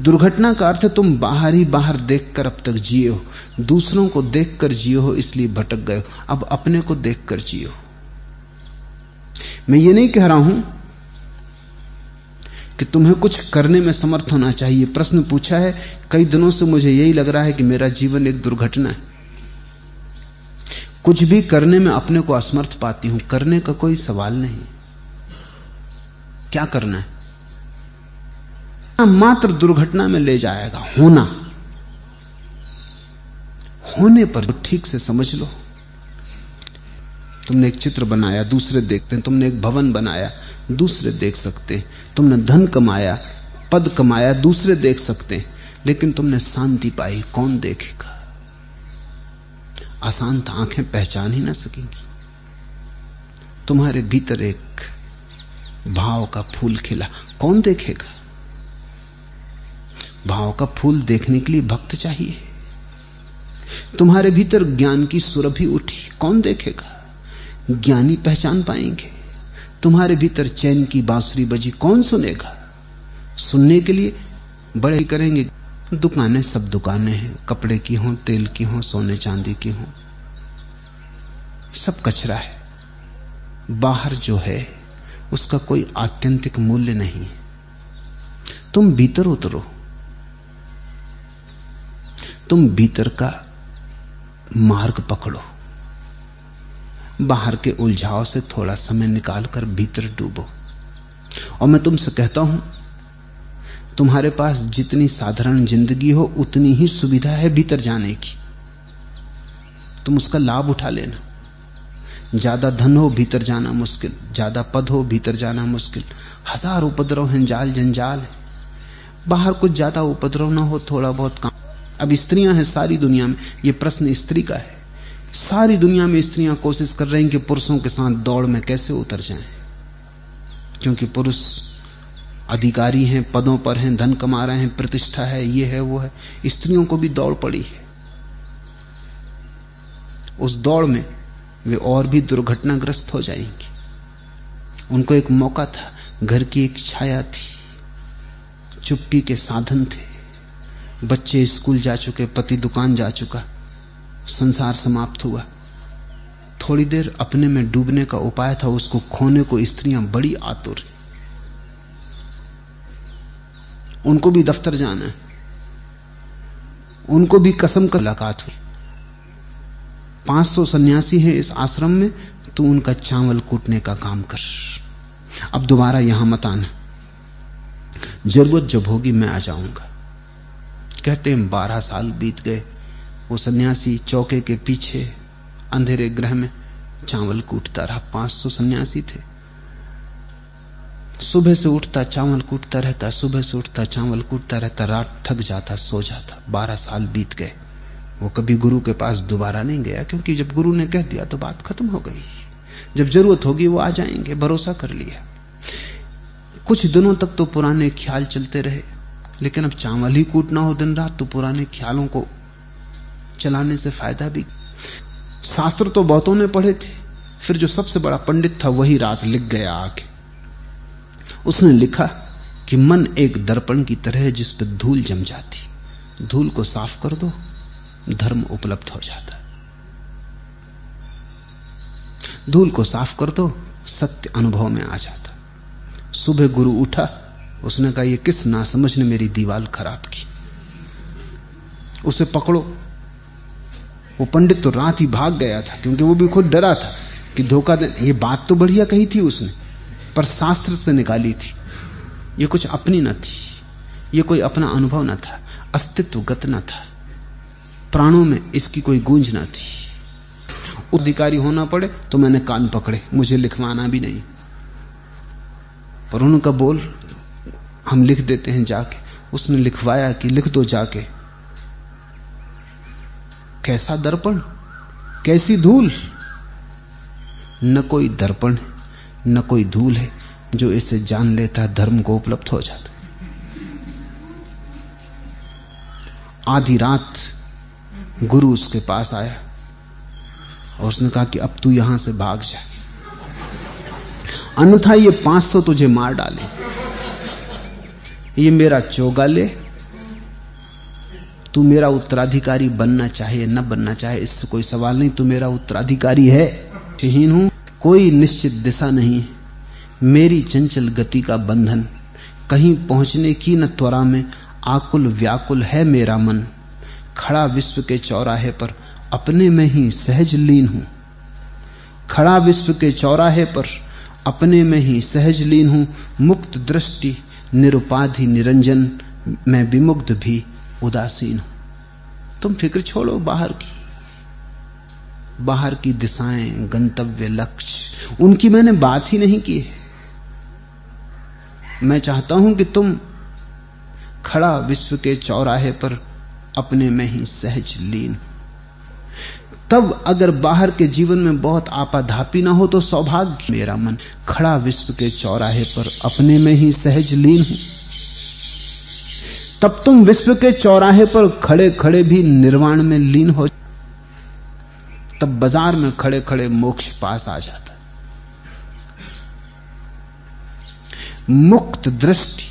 दुर्घटना का अर्थ तुम बाहर ही बाहर देखकर अब तक जिए हो, दूसरों को देखकर जिए हो, इसलिए भटक गए हो। अब अपने को देखकर जियो। मैं ये नहीं कह रहा हूं कि तुम्हें कुछ करने में समर्थ होना चाहिए। प्रश्न पूछा है, कई दिनों से मुझे यही लग रहा है कि मेरा जीवन एक दुर्घटना है। कुछ भी करने में अपने को असमर्थ पाती हूं। करने का कोई सवाल नहीं। क्या करना है? मात्र दुर्घटना में ले जाएगा। होने पर ठीक से समझ लो। तुमने एक चित्र बनाया, दूसरे देखते हैं। तुमने एक भवन बनाया, दूसरे देख सकते हैं। तुमने धन कमाया, पद कमाया, दूसरे देख सकते हैं। लेकिन तुमने शांति पाई, कौन देखेगा? अशांत आंखें पहचान ही ना सकेंगी। तुम्हारे भीतर एक भाव का फूल खिला, कौन देखेगा? भाव का फूल देखने के लिए भक्त चाहिए। तुम्हारे भीतर ज्ञान की सुरभि उठी, कौन देखेगा? ज्ञानी पहचान पाएंगे। तुम्हारे भीतर चैन की बांसुरी बजी, कौन सुनेगा? सुनने के लिए बड़े ही करेंगे। दुकानें, सब दुकानें हैं, कपड़े की हों, तेल की हों, सोने चांदी की हों, सब कचरा है। बाहर जो है उसका कोई आत्यंतिक मूल्य नहीं। तुम भीतर उतरो। तुम भीतर का मार्ग पकड़ो। बाहर के उलझाव से थोड़ा समय निकालकर भीतर डूबो। और मैं तुमसे कहता हूं, तुम्हारे पास जितनी साधारण जिंदगी हो उतनी ही सुविधा है भीतर जाने की। तुम उसका लाभ उठा लेना। ज्यादा धन हो, भीतर जाना मुश्किल। ज्यादा पद हो, भीतर जाना मुश्किल। हजार उपद्रव हैं, जाल जंजाल है। बाहर कुछ ज्यादा उपद्रव ना हो, थोड़ा बहुत काम। अब स्त्रियां हैं सारी दुनिया में, यह प्रश्न स्त्री का है। सारी दुनिया में स्त्रियां कोशिश कर रही हैं कि पुरुषों के साथ दौड़ में कैसे उतर जाएं, क्योंकि पुरुष अधिकारी हैं, पदों पर हैं, धन कमा रहे हैं, प्रतिष्ठा है, ये है वो है। स्त्रियों को भी दौड़ पड़ी है। उस दौड़ में वे और भी दुर्घटनाग्रस्त हो जाएंगी। उनको एक मौका था, घर की एक छाया थी, चुप्पी के साधन थे। बच्चे स्कूल जा चुके, पति दुकान जा चुका, संसार समाप्त हुआ। थोड़ी देर अपने में डूबने का उपाय था, उसको खोने को स्त्रियां बड़ी आतुर। उनको भी दफ्तर जाना है, उनको भी कसम का मुलाकात हुई। 500 सन्यासी हैं इस आश्रम में, तू उनका चावल कूटने का काम कर। अब दोबारा यहां मत आना, जरूरत जब होगी मैं आ जाऊंगा। कहते हैं 12 साल बीत गए। वो सन्यासी चौके के पीछे अंधेरे ग्रह में चावल कूटता रहा। 500 सन्यासी थे। सुबह से उठता चावल कूटता रहता, सुबह से उठता चावल कूटता रहता, रात थक जाता, सो जाता। 12 साल बीत गए। वो कभी गुरु के पास दोबारा नहीं गया, क्योंकि जब गुरु ने कह दिया तो बात खत्म हो गई। जब जरूरत होगी वो आ जाएंगे, भरोसा कर लिया। कुछ दिनों तक तो पुराने ख्याल चलते रहे, लेकिन अब चावल ही कूटना हो दिन रात तो पुराने ख्यालों को चलाने से फायदा भी। शास्त्र तो बहुतों ने पढ़े थे, फिर जो सबसे बड़ा पंडित था वही रात लिख गया आके। उसने लिखा कि मन एक दर्पण की तरह है जिस पर धूल जम जाती, धूल को साफ कर दो, धर्म उपलब्ध हो जाता। धूल को साफ कर दो, सत्य अनुभव में आ जाता। सुबह गुरु उठा, उसने कहा ये किस नासमझ ने मेरी दीवार खराब की, उसे पकड़ो। वो पंडित तो रात ही भाग गया था, क्योंकि वो भी खुद डरा था कि धोखा दे। ये बात तो बढ़िया कही थी उसने, पर शास्त्र से निकाली थी। ये कुछ अपनी न थी, ये कोई अपना अनुभव न था, अस्तित्वगत न था, प्राणों में इसकी कोई गूंज न थी। अधिकारी होना पड़े तो मैंने कान पकड़े, मुझे लिखवाना भी नहीं। पर उनका बोल हम लिख देते हैं जाके। उसने लिखवाया कि लिख दो जाके। कैसा दर्पण, कैसी धूल। न कोई दर्पण है, न कोई धूल है, जो इसे जान लेता धर्म को उपलब्ध हो जाता। आधी रात गुरु उसके पास आया और उसने कहा कि अब तू यहां से भाग जा, अन्यथा ये 500 तुझे मार डाले। ये मेरा चोगा ले, तू मेरा उत्तराधिकारी बनना चाहे न बनना चाहे इससे कोई सवाल नहीं, तू मेरा उत्तराधिकारी है। विहीन हूं, कोई निश्चित दिशा नहीं, मेरी चंचल गति का बंधन, कहीं पहुंचने की न त्वरा में आकुल व्याकुल है मेरा मन। खड़ा विश्व के चौराहे पर अपने में ही सहज लीन हूं, खड़ा विश्व के चौराहे पर अपने में ही सहज लीन हूं। मुक्त दृष्टि निरुपाधि निरंजन, मैं विमुग्ध भी उदासीन हूं। तुम फिक्र छोड़ो बाहर की दिशाएं, गंतव्य, लक्ष्य, उनकी मैंने बात ही नहीं की है। मैं चाहता हूं कि तुम खड़ा विश्व के चौराहे पर अपने में ही सहज लीन। तब अगर बाहर के जीवन में बहुत आपाधापी ना हो तो सौभाग्य। मेरा मन खड़ा विश्व के चौराहे पर अपने में ही सहज लीन हूं। तब तुम विश्व के चौराहे पर खड़े खड़े भी निर्वाण में लीन हो। तब बाजार में खड़े खड़े मोक्ष पास आ जाता। मुक्त दृष्टि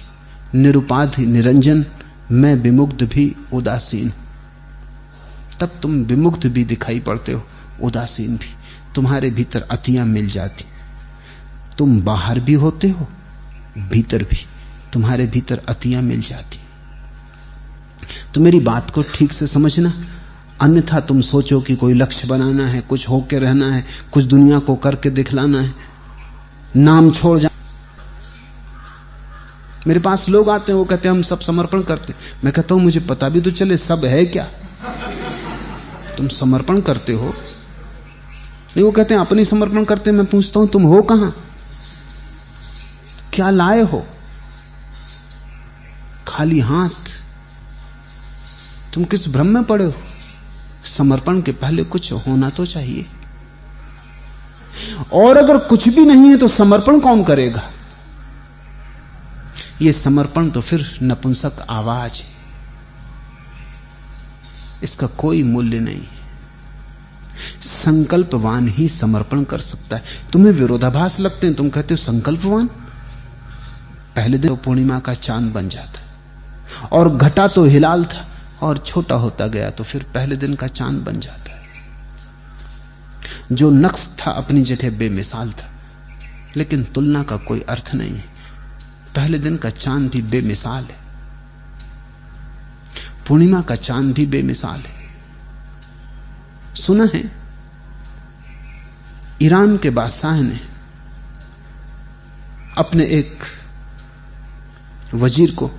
निरुपाधि निरंजन, मैं विमुग्ध भी उदासीन। तब तुम विमुग्ध भी दिखाई पड़ते हो, उदासीन भी। तुम्हारे भीतर अतियां मिल जाती। तुम बाहर भी होते हो, भीतर भी तुम्हारे भीतर अतियां मिल जाती। तो मेरी बात को ठीक से समझना, अन्यथा तुम सोचो कि कोई लक्ष्य बनाना है, कुछ होके रहना है, कुछ दुनिया को करके दिखलाना है, नाम छोड़ जा। मेरे पास लोग आते हैं, वो कहते हैं हम सब समर्पण करते। मैं कहता हूं मुझे पता भी तो चले सब है क्या। तुम समर्पण करते हो? नहीं, वो कहते हैं अपनी समर्पण करते। मैं पूछता हूं तुम हो कहां, क्या लाए हो? खाली हाथ। तुम किस भ्रम में पड़े हो? समर्पण के पहले कुछ होना तो चाहिए, और अगर कुछ भी नहीं है तो समर्पण कौन करेगा? यह समर्पण तो फिर नपुंसक आवाज है, इसका कोई मूल्य नहीं। संकल्पवान ही समर्पण कर सकता है। तुम्हें विरोधाभास लगते हैं, तुम कहते हो संकल्पवान। पहले दिन तो पूर्णिमा का चांद बन जाता, और घटा तो हिलाल था, और छोटा होता गया तो फिर पहले दिन का चांद बन जाता है। जो नक्श था अपनी जगह बेमिसाल था, लेकिन तुलना का कोई अर्थ नहीं है। पहले दिन का चांद भी बेमिसाल है, पूर्णिमा का चांद भी बेमिसाल है। सुना है ईरान के बादशाह ने अपने एक वजीर को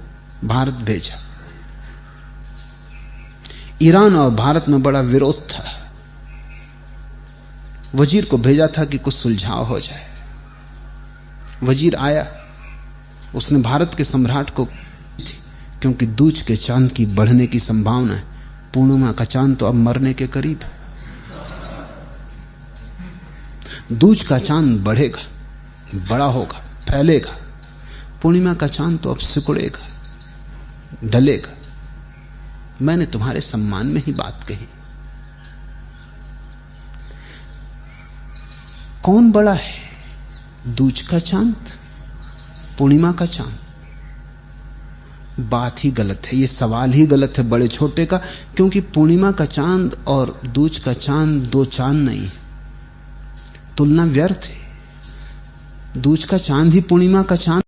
भारत भेजा। ईरान और भारत में बड़ा विरोध था। वजीर को भेजा था कि कुछ सुलझाव हो जाए। वजीर आया, उसने भारत के सम्राट को, क्योंकि दूज के चांद की बढ़ने की संभावना है, पूर्णिमा का चांद तो अब मरने के करीब है, दूज का चांद बढ़ेगा, बड़ा होगा, फैलेगा, पूर्णिमा का चांद तो अब सिकुड़ेगा, ढलेगा। मैंने तुम्हारे सम्मान में ही बात कही। कौन बड़ा है, दूज का चांद, पूर्णिमा का चांद? बात ही गलत है, ये सवाल ही गलत है बड़े छोटे का, क्योंकि पूर्णिमा का चांद और दूज का चांद दो चांद नहीं है, तुलना व्यर्थ है। दूज का चांद ही पूर्णिमा का चांद